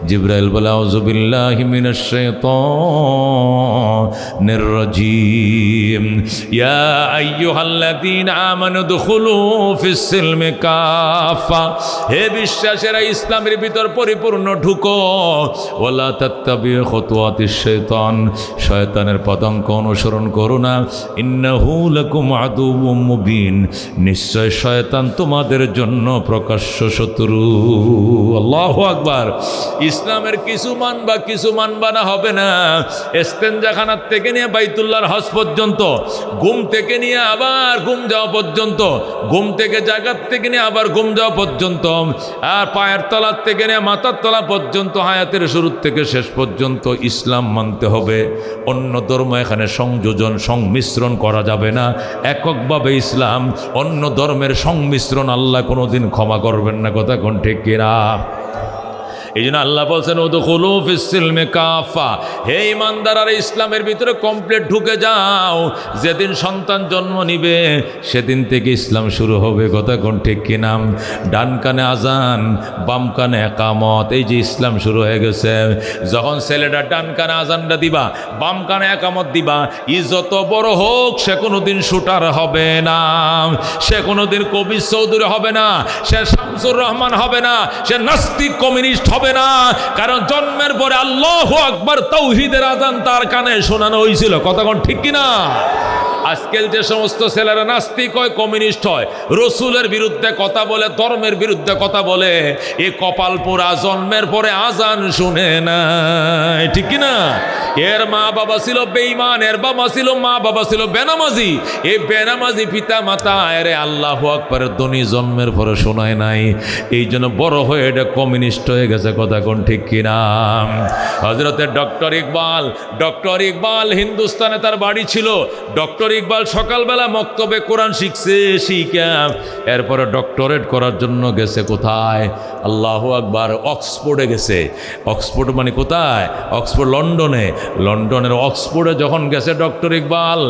জিবরাইল বলে আউযু বিল্লাহি মিনাশ শাইতানির রাজীম, ইয়া আইয়ুহাল্লাযীনা আমানু দুখুলু ফিস সিলমি কাফা, হে বিশ্বাসীরা ইসলামের ভিতর পরিপূর্ণ ঢুকো। ওয়ালা তাত্তাবিউ খুতুওয়াতিশ শাইতান, শয়তানের পদাঙ্ক অনুসরণ করো না। ইন্নাহু লাকুম আদুউম মুবিন, নিশ্চয় শয়তান তোমাদের জন্য প্রকাশ্য শত্রু। আল্লাহু আকবার। ইসলামের কিছু মানবা কিছু মানবা না, হবে না। ইস্তেঞ্জাখানার থেকে নিয়ে বাইতুল্লাহর হজ পর্যন্ত, ঘুম থেকে নিয়ে আবার ঘুম যাওয়া পর্যন্ত, ঘুম থেকে জাগাত থেকে নিয়ে আবার ঘুম যাওয়া পর্যন্ত, আর পায়ের তলার থেকে নিয়ে মাথার তলা পর্যন্ত, হায়াতের শুরু থেকে শেষ পর্যন্ত ইসলাম মানতে হবে। অন্য ধর্ম এখানে সংযোজন সংমিশ্রণ করা যাবে না। এককভাবে ইসলাম, অন্য ধর্মের সংমিশ্রণ আল্লাহ কোনোদিন ক্ষমা করবেন না। কথা কোন ঠিক কিনা? এই জন্য আল্লাহ বলছেন উদখুলু ফিস সিলমি কাফা, হে ইমানদার, আর ইসলামের ভিতরে কমপ্লিট ঢুকে যাও। যেদিন সন্তান জন্ম নিবে সেদিন থেকে ইসলাম শুরু হবে। কথা কোন ঠিক কিনা? ডান কানে আজান, বাম কানে একামত, এই যে ইসলাম শুরু হয়ে গেছে। যখন ছেলেটা ডান কানে আজানটা দিবা, বাম কানে একামত দিবা, ই যত বড় হোক সে কোনোদিন শুটার হবে না, সে কোনোদিন কবির চৌধুরী হবে না, সে শামসুর রহমান হবে না, সে নাস্তিক কমিউনিস্ট হবে না। কারণ জন্মের পরে আল্লাহু আকবার তাওহীদের আযান তার কানে শোনানো হয়েছিল। কথা কোন ঠিক কিনা? আজকাল যে সমস্ত ছেলেরা নাস্তিক হয়, কমিউনিস্ট হয়, রসুলের বিরুদ্ধে কথা বলে, ধর্মের বিরুদ্ধে কথা বলে, এ কপাল পোড়া, জন্মের পরে আজান শুনে না। ঠিক কিনা? এর মা বাবা ছিল বেঈমান, এর বাবা ছিল, মা বাবা ছিল বেনামাজি। এই বেনামাজি পিতা মাতা এর আল্লাহু আকবারের ধ্বনি জন্মের পরে শোনায় নাই। এই জন্য বড় হয়ে এটা কমিউনিস্ট হয়ে গেছে। কথা কোন ঠিক কিনা? হযরতে ডক্টর ইকবাল হিন্দুস্তানে তার বাড়ি ছিল। ডক্টর ইকবাল সকালবেলা মক্তবে কোরআন শিখছে, শিখা এরপরে ডক্টরেট করার জন্য গেছে কোথায়? আল্লাহু আকবার, অক্সফোর্ডে গেছে। অক্সফোর্ড মানে কোথায়? অক্সফোর্ড লন্ডনে। লন্ডনের অক্সফোর্ডে যখন গেছে ডক্টর ইকবাল,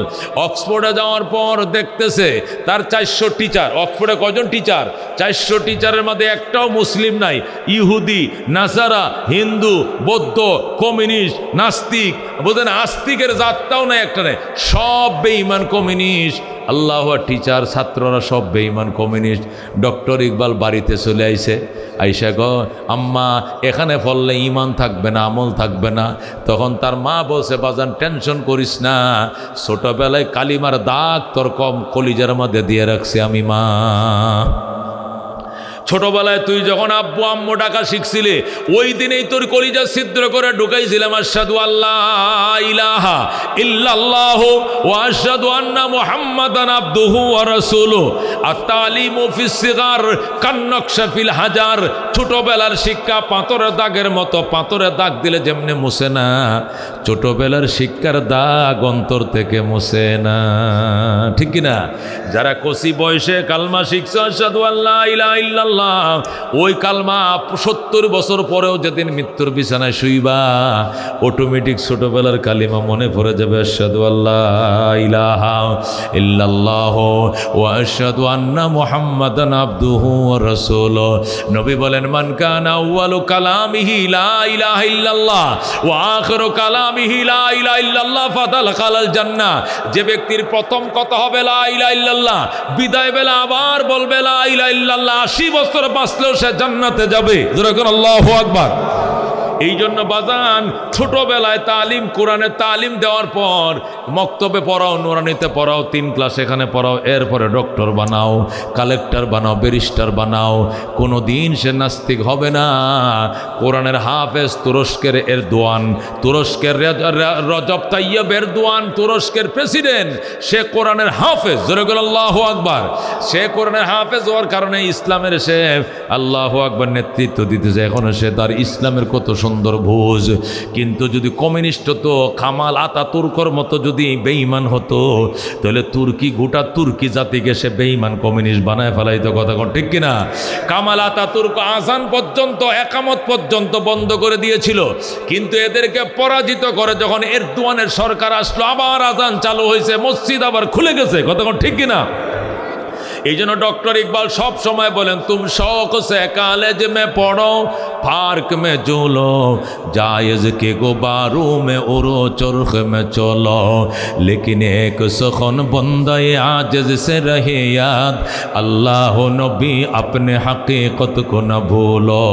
অক্সফোর্ডে যাওয়ার পর দেখতেছে তার 400 টিচার। অক্সফোর্ডে কজন টিচার? 400 টিচারের মধ্যে একটাও মুসলিম নাই। ইহুদি, নাসারা, হিন্দু, বৌদ্ধ, কমিউনিস্ট, নাস্তিক, বোঝেন আস্তিকের জাতটাও নাই, একটা নেই, সব বেঈমান কমিউনিস্ট। আল্লাহ, টিচার ছাত্ররা সব বেঈমান কমিউনিস্ট। ডক্টর ইকবাল বাড়িতে চলে আইছে। আইসা গো আম্মা, এখানে পড়লে ইমান থাকবে না, আমল থাকবে না। তখন তার মা বলছে, বাজান টেনশন করিস না, ছোটবেলায় কালিমার দাগ তোর কম কলিজার মধ্যে দিয়ে রাখছি আমি মা। ছোটবেলায় তুই যখন আব্বু আম্মু ডাকা শিখছিলি, ওই দিনেই তোর কলিজা ছিদ্র করে ঢুকাইছিলাম আশহাদু আল্লাহ ইলাহা ইল্লাল্লাহু ওয়া আশহাদু আন্না মুহাম্মাদান আবদুহু ওয়া রাসূলুহু। আত-তালিমু ফিস সিগার কান্নাকশা ফিল হাজার। ছোটবেলার শিক্ষা পাথরের দাগের মতো, পাথরের দাগ দিলে যেমনি মুছে না, ছোটবেলার শিক্ষার দাগ অন্তর থেকে মুছে না, ঠিক কিনা? যারা কচি বয়সে কালমা শিখছে আশহাদু আল্লা ইলাহা ইল্লাল্লাহ, ওই কালমা 70 বছর পরেও যেদিন মৃত্যুর বিছানায় শুইবা, অটোমেটিক ছোটবেলার কালিমা মনে পড়ে যাবে, আশহাদু আল্লা ইলাহা ইল্লাল্লাহ ওয়া আশহাদু আন্না মুহাম্মাদান আবদুহু ওয়া রাসূলুহু। নবী বলেন, মান কানা আউয়ালু কালামিহি লা ইলাহা ইল্লাল্লাহ ওয়া আখিরু কালামিহি লা ইলাহা ইল্লাল্লাহ ফাদাখালাল জান্নাহ। যে ব্যক্তির প্রথম কথা হবে লা ইলাহা ইল্লাল্লাহ, বিদায় বেলা আবার বলবে লা ইলাহা ইল্লাল্লাহ, 80 বছর বাঁচলেও সে জান্নাতে যাবে। জোরে করে আল্লাহু আকবার। এই জন্য বাজান, ছোটবেলায় তালিম, কোরআনের তালিম দেওয়ার পর মক্তবে পড়াও, নুরানিতে পড়াও, 3 ক্লাস এখানে পড়াও, এরপরে ডক্টর বানাও, কালেক্টর বানাও, ব্যারিস্টার বানাও, কোনো দিন সে নাস্তিক হবে না। কোরআনের হাফেজ, তুরস্কের এরদোয়ান, তুরস্কের রজব তাইয়্যিব এরদোয়ান, তুরস্কের প্রেসিডেন্ট, সে কোরআনের হাফেজ। জোরে বলো আল্লাহু আকবার। সে কোরআনের হাফেজ হওয়ার কারণে ইসলামের সে আল্লাহু আকবার নেতৃত্ব দিতেছে। এখনো সে তার ইসলামের কত সুন্দর ভোজ। কিন্তু যদি কমিউনিস্ট হতো, কামাল আতাতুর্কর মতো যদি বেঈমান হতো, তাহলে তুর্কি, গোটা তুর্কি জাতিকে সে বেঈমান কমিউনিস্ট বানায় ফেলাইতো। কথা কোন ঠিক কিনা? কামাল আতাতুর্ক আজান পর্যন্ত, একামত পর্যন্ত বন্ধ করে দিয়েছিল, কিন্তু এদেরকে পরাজিত করে যখন এরদোয়ানের সরকার আসলো, আবার আজান চালু হয়েছে, মসজিদ আবার খুলে গেছে। কথা কোন ঠিক কিনা? এই জন্য ডক্টর ইকবাল সব সময় বলেন, তুম শौक से कॉलेज में पढ़ो, पार्क में झूलो, जायज के गुब्बारों में उड़ो, चरख में चलो, लेकिन एक सुखन बंदे आजिज से रहे याद, अल्लाह नबी अपने हकीकत को न भूलो।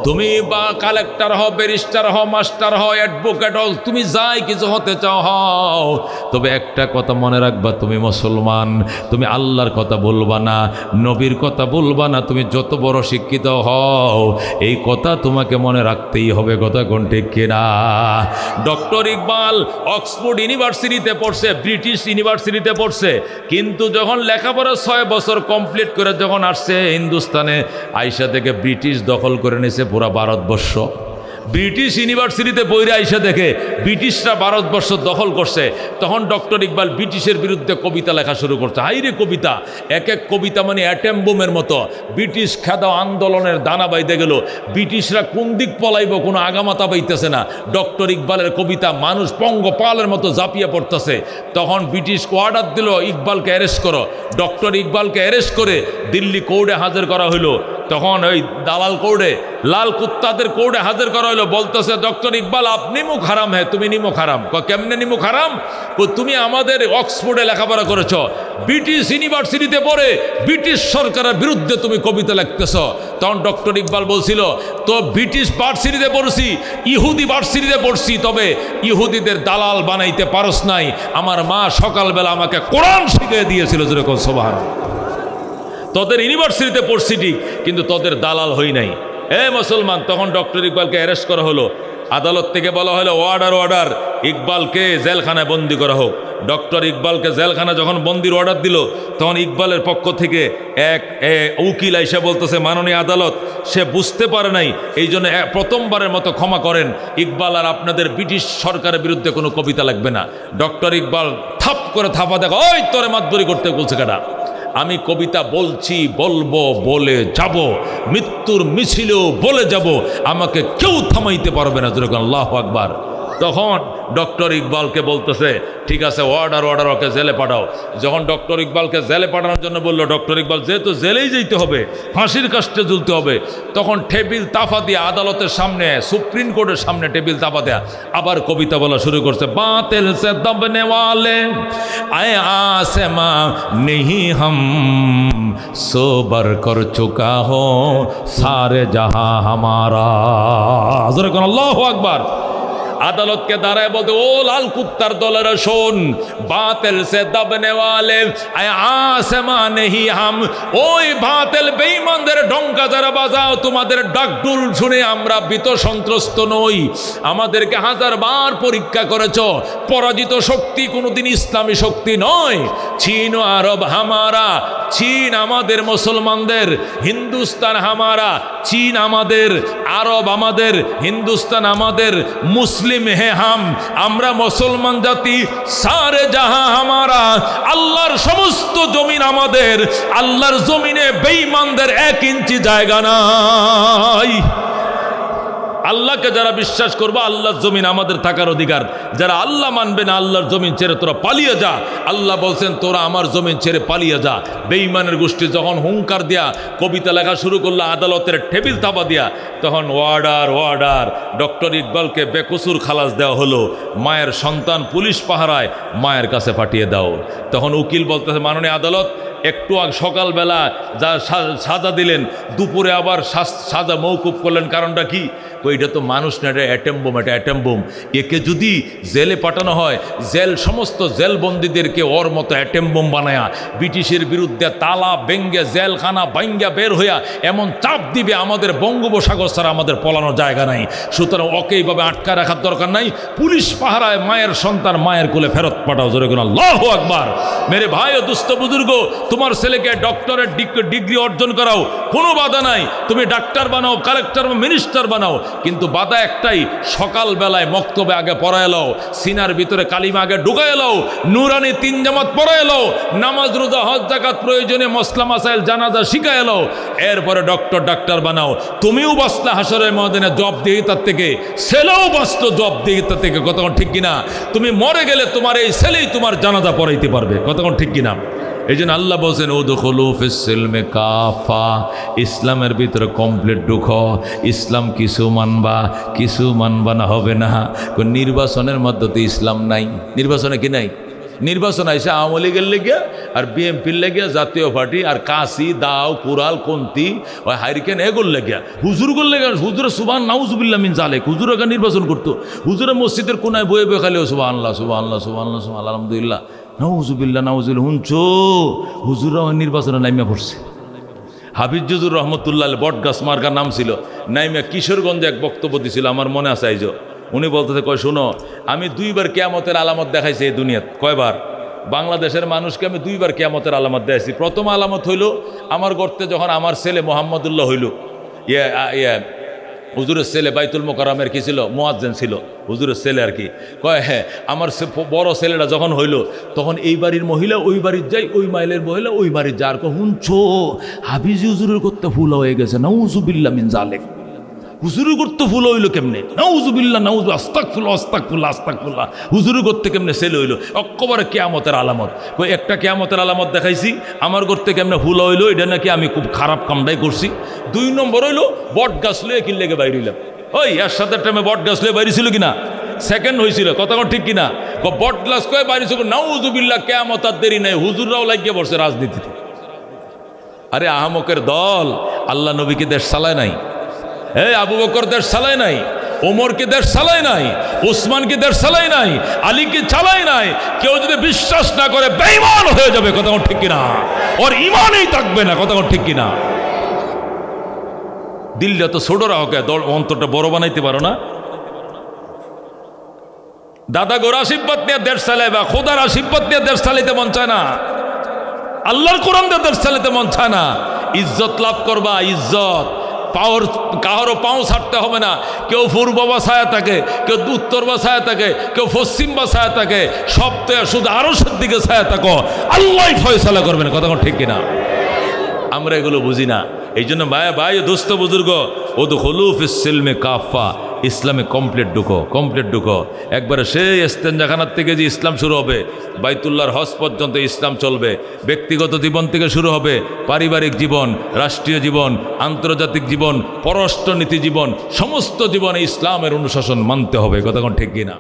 তুমি বা কালেক্টর হও, ব্যারিস্টার হও, মাস্টার হও, অ্যাডভোকেট হও, তুমি যাই কিছু হতে চাও হও, তবে একটা কথা মনে রাখবা, তুমি মুসলমান, তুমি আল্লাহর কথা বলবা না, নবীর কথা বলবা না, তুমি যত বড় শিক্ষিত হও, এই কথা তোমাকে মনে রাখতেই হবে। কথা কোন ঠিক কিনা? ডক্টর ইকবাল অক্সফোর্ড ইউনিভার্সিটিতে পড়ছে, ব্রিটিশ ইউনিভার্সিটিতে পড়ছে, কিন্তু যখন লেখাপড়া 6 বছর কমপ্লিট করে যখন আসছে হিন্দুস্তানে, আইসা থেকে ব্রিটিশ দখল করে নিয়েছে পুরা ভারতবর্ষ। ব্রিটিশ ইউনিভার্সিটিতে পড়ে আইসা দেখে ব্রিটিশরা ভারতবর্ষ দখল করছে, তখন ডক্টর ইকবাল ব্রিটিশের বিরুদ্ধে কবিতা লেখা শুরু করছে। হাইরে কবিতা, এক এক কবিতা মানে অ্যাটেম বোমের মতো। ব্রিটিশ খেদা আন্দোলনের দানা বাইতে গেল, ব্রিটিশরা কোন দিক পলাইব কোনো আগামাতা পাইতেছে না। ডক্টর ইকবালের কবিতা মানুষ পঙ্গপালের মতো ঝাঁপিয়ে পড়তেছে। তখন ব্রিটিশ অর্ডার দিল, ইকবালকে অ্যারেস্ট করো। ডক্টর ইকবালকে অ্যারেস্ট করে দিল্লি কোর্টে হাজির করা হইল। তখন ওই দালাল কোর্টে, লাল কুত্তাদের কোর্টে হাজির করা হলো। বলতেছে, ডক্টর ইকবাল আপনি মুখ হারাম, হ্যাঁ তুমি নিমুখ হারাম। কেমনে নিমুখ হারাম? তুমি আমাদের অক্সফোর্ডে লেখাপড়া করেছ, ব্রিটিশ ইউনিভার্সিটিতে পড়ে ব্রিটিশ সরকারের বিরুদ্ধে তুমি কবিতা লিখতেছ। তখন ডক্টর ইকবাল বলছিল, তো ব্রিটিশ ভার্সিটিতে পড়ছি, ইহুদি ভার্সিটিতে পড়ছি, তবে ইহুদিদের দালাল বানাইতে পারস নাই। আমার মা সকালবেলা আমাকে কোরআন শিখিয়ে দিয়েছিল। যেরকম সুবহানাল্লাহ। তোদের ইউনিভার্সিটিতে পড়ছি ঠিক, কিন্তু তোদের দালাল হই নাই। মুসলমান, তখন ডক্টর ইকবালকে অ্যারেস্ট করা হলো। আদালত থেকে বলা হলো, অর্ডার, ইকবালকে জেলখানায় বন্দি করা হোক। ডক্টর ইকবালকে জেলখানা যখন বন্দির অর্ডার দিল, তখন ইকবালের পক্ষ থেকে এক উকিল আইসা বলতেছে, মাননীয় আদালত, সে বুঝতে পারে নাই, এই জন্য প্রথমবারের মতো ক্ষমা করেন। ইকবাল আর আপনাদের ব্রিটিশ সরকারের বিরুদ্ধে কোনো কবিতা লাগবে না। ডক্টর ইকবাল থাপ করে থাপা দেখা, ওই তোরে মাতবরি করতে বলছে কাটা, আমি কবিতা বলছি, বলবো, বলে যাব, মৃত্যুর মিছিলেও বলে যাব, আমাকে কেউ থামাইতে পারবে না। যেরকম আল্লাহু আকবার। তখন ডক্টর ইকবালকে বলতেছে, ঠিক আছে, অর্ডার, ওকে জেলে পাঠাও। যখন ডক্টর ইকবালকে জেলে পাঠানোর জন্য বললো, ডক্টর ইকবাল যেহেতু জেলেই যেতে হবে, ফাঁসির কাস্টে ঝুলতে হবে, তখন টেবিল তাফা দিয়ে আদালতের সামনে, সুপ্রিম কোর্টের সামনে টেবিল তাফা দেয়া আবার কবিতা বলা শুরু করছে। বাতিল সে দবনে ওয়ালে আয়ে আসমা নেহি হাম সোবার কর চুকা হো সারে জাহা হামারা। আল্লাহু আকবার। আদালতকে দাঁড়ায় বলতে, ও লাল কুত্তার দলেরা শোন, বাতিল সে দবনে ওয়ালে আসমা নেহি হাম, ওই বাতিল বেঈমানদের ডঙ্কা যারা বাজাও, তোমাদের ডাকডুল শুনে আমরা ভীত সন্ত্রস্ত নই। আমাদেরকে হাজারবার পরীক্ষা করেছ, পরাজিত শক্তি কোনোদিন ইসলামী শক্তি নয়। চীন ও আরব হামারা, চীন আমাদের মুসলমানদের, হিন্দুস্তান হামারা, চীন আমাদের, আরব আমাদের, হিন্দুস্তান আমাদের, মুসলিম হে হাম, আমরা মুসলমান জাতি, সারে জাহাঁ হামারা, আল্লাহর সমস্ত জমিন আমাদের, আল্লাহর জমিনে বেঈমানদের 1 ইঞ্চি জায়গা নাই। আল্লাহকে যারা বিশ্বাস করবে, আল্লাহর জমিন আমাদের থাকার অধিকার। যারা আল্লাহ মানবে না, আল্লাহর জমিন ছেড়ে তোরা পালিয়ে যা। আল্লাহ বলছেন, তোরা আমার জমিন ছেড়ে পালিয়ে যা। বেঈমানের গোষ্ঠী যখন হুঙ্কার দিয়া কবিতা লেখা শুরু করলো, আদালতের টেবিল থাপা দিয়া, তখন ওয়ার্ডার ওয়ার্ডার, ডক্টর ইকবালকে বেকসুর খালাস দেওয়া হলো। মায়ের সন্তান পুলিশ পাহারায়, মায়ের কাছে পাঠিয়ে দাও। তখন উকিল বলতেছে, মাননীয় আদালত, একটু সকালবেলা যা সাজা দিলেন, দুপুরে আবার সাজা মৌকুফ করলেন, কারণটা কি? এটা তো মানুষ না, এটা অ্যাটম বোম, এটা অ্যাটম বোম। একে যদি জেলে পাঠানো হয়, জেল সমস্ত জেলবন্দীদেরকে ওর মতো অ্যাটম বোম বানায়া ব্রিটিশের বিরুদ্ধে তালা ভেঙ্গে, জেলখানা ভাঙ্গা বের হইয়া এমন চাপ দিবে, আমাদের বঙ্গোপসাগর ছাড়া আমাদের পলানোর জায়গা নাই। সুতরাং ওকে এইভাবে আটকা রাখার দরকার নাই। পুলিশ পাহারায় মায়ের সন্তান মায়ের কোলে ফেরত পাঠাও। জোরে কোন আল্লাহু আকবার। মেরে ভাই ও দুস্থ বুজুর্গ, তোমার ছেলেকে ডক্টরের ডিগ্রি অর্জন করাও, কোনো বাধা নাই। তুমি ডাক্তার বানাও, কালেক্টর, মিনিস্টার বানাও, কিন্তু বাধা একটাই, সকালবেলায় মক্তবে আগে পড়ায় এলো, সিনার ভিতরে কালিমা আগে ঢুকায় এলো, নুরানি 3 জামাত পড়ায় এলো, নামাজ রোজা হজ যাকাত প্রয়োজনে মসলা মাসাইল জানাজা শিখায় এলো, এরপরে ডাক্তার বানাও। তুমিও বাঁচলে হাসরের ময়দানে জবাবদিহিতার থেকে, ছেলেও বাঁচলো জবাবদিহিতার থেকে। কতক্ষণ ঠিক কিনা? তুমি মরে গেলে তোমার এই ছেলেই তোমার জানাজা পড়াইতে পারবে। কতক্ষণ ঠিক কিনা? এই জন্য আল্লাহ বলছেন, উদখুলু ফিস-সিলমি কাফা, ইসলামের ভিতরে কমপ্লিট ঢুকো। ইসলাম কিছু মানবা না, হবে না। নির্বাচনের মধ্যে তো ইসলাম নাই। নির্বাচনে কি নাই? নির্বাচন আইসে আওয়ামী লীগের লেগে আর বিএমপির লেগে, জাতীয় পার্টি আর কাশি দাও কুরাল কন্তি ওই হাইরিকেন এগুলো লেগে, হুজুরগুলো লেগে, হুজুরে সুবহান নাউজুবিল্লাহ মিন জালেক, হুজুর আগে নির্বাচন করতো। হুজুরে মসজিদের কোনায় বয়ে বয়ে খালি সুবহানাল্লাহ সুবহানাল্লাহ সুবহানাল্লাহ সুবহানাল্লাহ আলহামদুলিল্লাহ নাউজুবিল্লাহ নাউজুবিল্লাহ। হুঁচো হুজুররাও নির্বাচনে নাইমা পড়ছে। হাফিজ হুজুর রহমতুল্লাহ বটগাছ মার্কার নাম ছিল, নাইমা কিশোরগঞ্জে এক বক্তব্য দিছিল, আমার মনে আছে আইজ। উনি বলতেছে, কয় শোনো, আমি 2বার কিয়ামতের আলামত দেখাইছি এই দুনিয়াত। কয়বার? বাংলাদেশের মানুষকে আমি 2বার কিয়ামতের আলামত দেখাইছি। প্রথম আলামত হইল, আমার গর্তে যখন আমার ছেলে মোহাম্মদুল্লাহ হইল, হুজুরের ছেলে বাইতুল মোকাররমের কি ছিল, মুয়াজ্জিন ছিল, হুজুরের ছেলে আর কি। কয় হ্যাঁ, আমার বড় ছেলেটা যখন হইল, তখন এই বাড়ির মহিলা ওই বাড়ির যাই, ওই মাইলের মহিলা ওই বাড়ির যার। হুঁচো হাফিজ হুজুরের করতে ফুল হয়ে গেছে, নাউজুবিল্লাহ মিন জালেক। হুজুরের করতে ফুল হইল কেমনে? নাউজুবিল্লাহ নাউজু আস্তাগফিরুল্লাহ। হুজুরের করতে কেমনে ছেলে হইল? একেবারে কিয়ামতের আলামত। কই একটা কিয়ামতের আলামত দেখাইছি, আমার করতে কেমনে ফুল হইল, এটা নাকি আমি খুব খারাপ কামটাই করছি। 2 নম্বর হইল, বট গাছ লয়ে কি লেগে বাইরে হইলাম। ওই এর সাথে টাইমে বট গাছ লয়ে বাইরে ছিল কিনা? সেকেন্ড হয়েছিল। কথা ঠিক কিনা? বট গাছ কয়ে বাইরে ছিল, নাউজুবিল্লাহ, কিয়ামত আর দেরি নাই। হুজুররাও লাগিয়ে পড়ছে রাজনীতিতে। আরে আহমকের দল, আল্লাহ নবীকে দেশ চালায় নাই। আবু বকর দেশ চালায় নাই, ওমরকে দেশ চালায় নাই, উসমানকে দেশ চালায় নাই, আলীকে চালায় নাই। কেউ যদি বিশ্বাস না করে বেঈমান হয়ে যাবে। কথা ঠিক কিনা? ওর ইমানই থাকবে না। কথা ঠিক কিনা? দিলটা তো ছোট রাখে, অন্তরটা বড় বানাইতে পারো না। দাদা গোর আশীর্বাদ নিয়ে দেশ চালাইবা, খোদার আশীর্বাদ নিয়ে দেশ চালাইতে মন চায় না, আল্লাহর কোরআন দিয়ে দেশ চালাইতে মন চায় না। ইজ্জত লাভ করবা, ইজ্জত কারো পাও ছাড়তে হবে না। কেউ পূর্ব বাসায় থাকে, কেউ উত্তর বাসায় থাকে, কেউ পশ্চিম বাসায় থাকে, সব তো শুধু আরশের দিকে ছায়া থাকো, আল্লাহ ফয়সালা করবেন। কথা ঠিক কিনা? আমরা এগুলো বুঝি না। এই জন্য ভাই দোস্ত বুজুর্গ, উদখুলু ফিস-সিলমি কাফা, ইসলামে কমপ্লিট ঢুকো। একবারে সেই ইস্তেঞ্জাখানার থেকে যে ইসলাম শুরু হবে, বাইতুল্লাহর হজ পর্যন্ত ইসলাম চলবে। ব্যক্তিগত জীবন থেকে শুরু হবে, পারিবারিক জীবন, রাষ্ট্রীয় জীবন, আন্তর্জাতিক জীবন, পররাষ্ট্রনীতি জীবন, সমস্ত জীবনে ইসলামের অনুশাসন মানতে হবে। কথা ঠিক কিনা?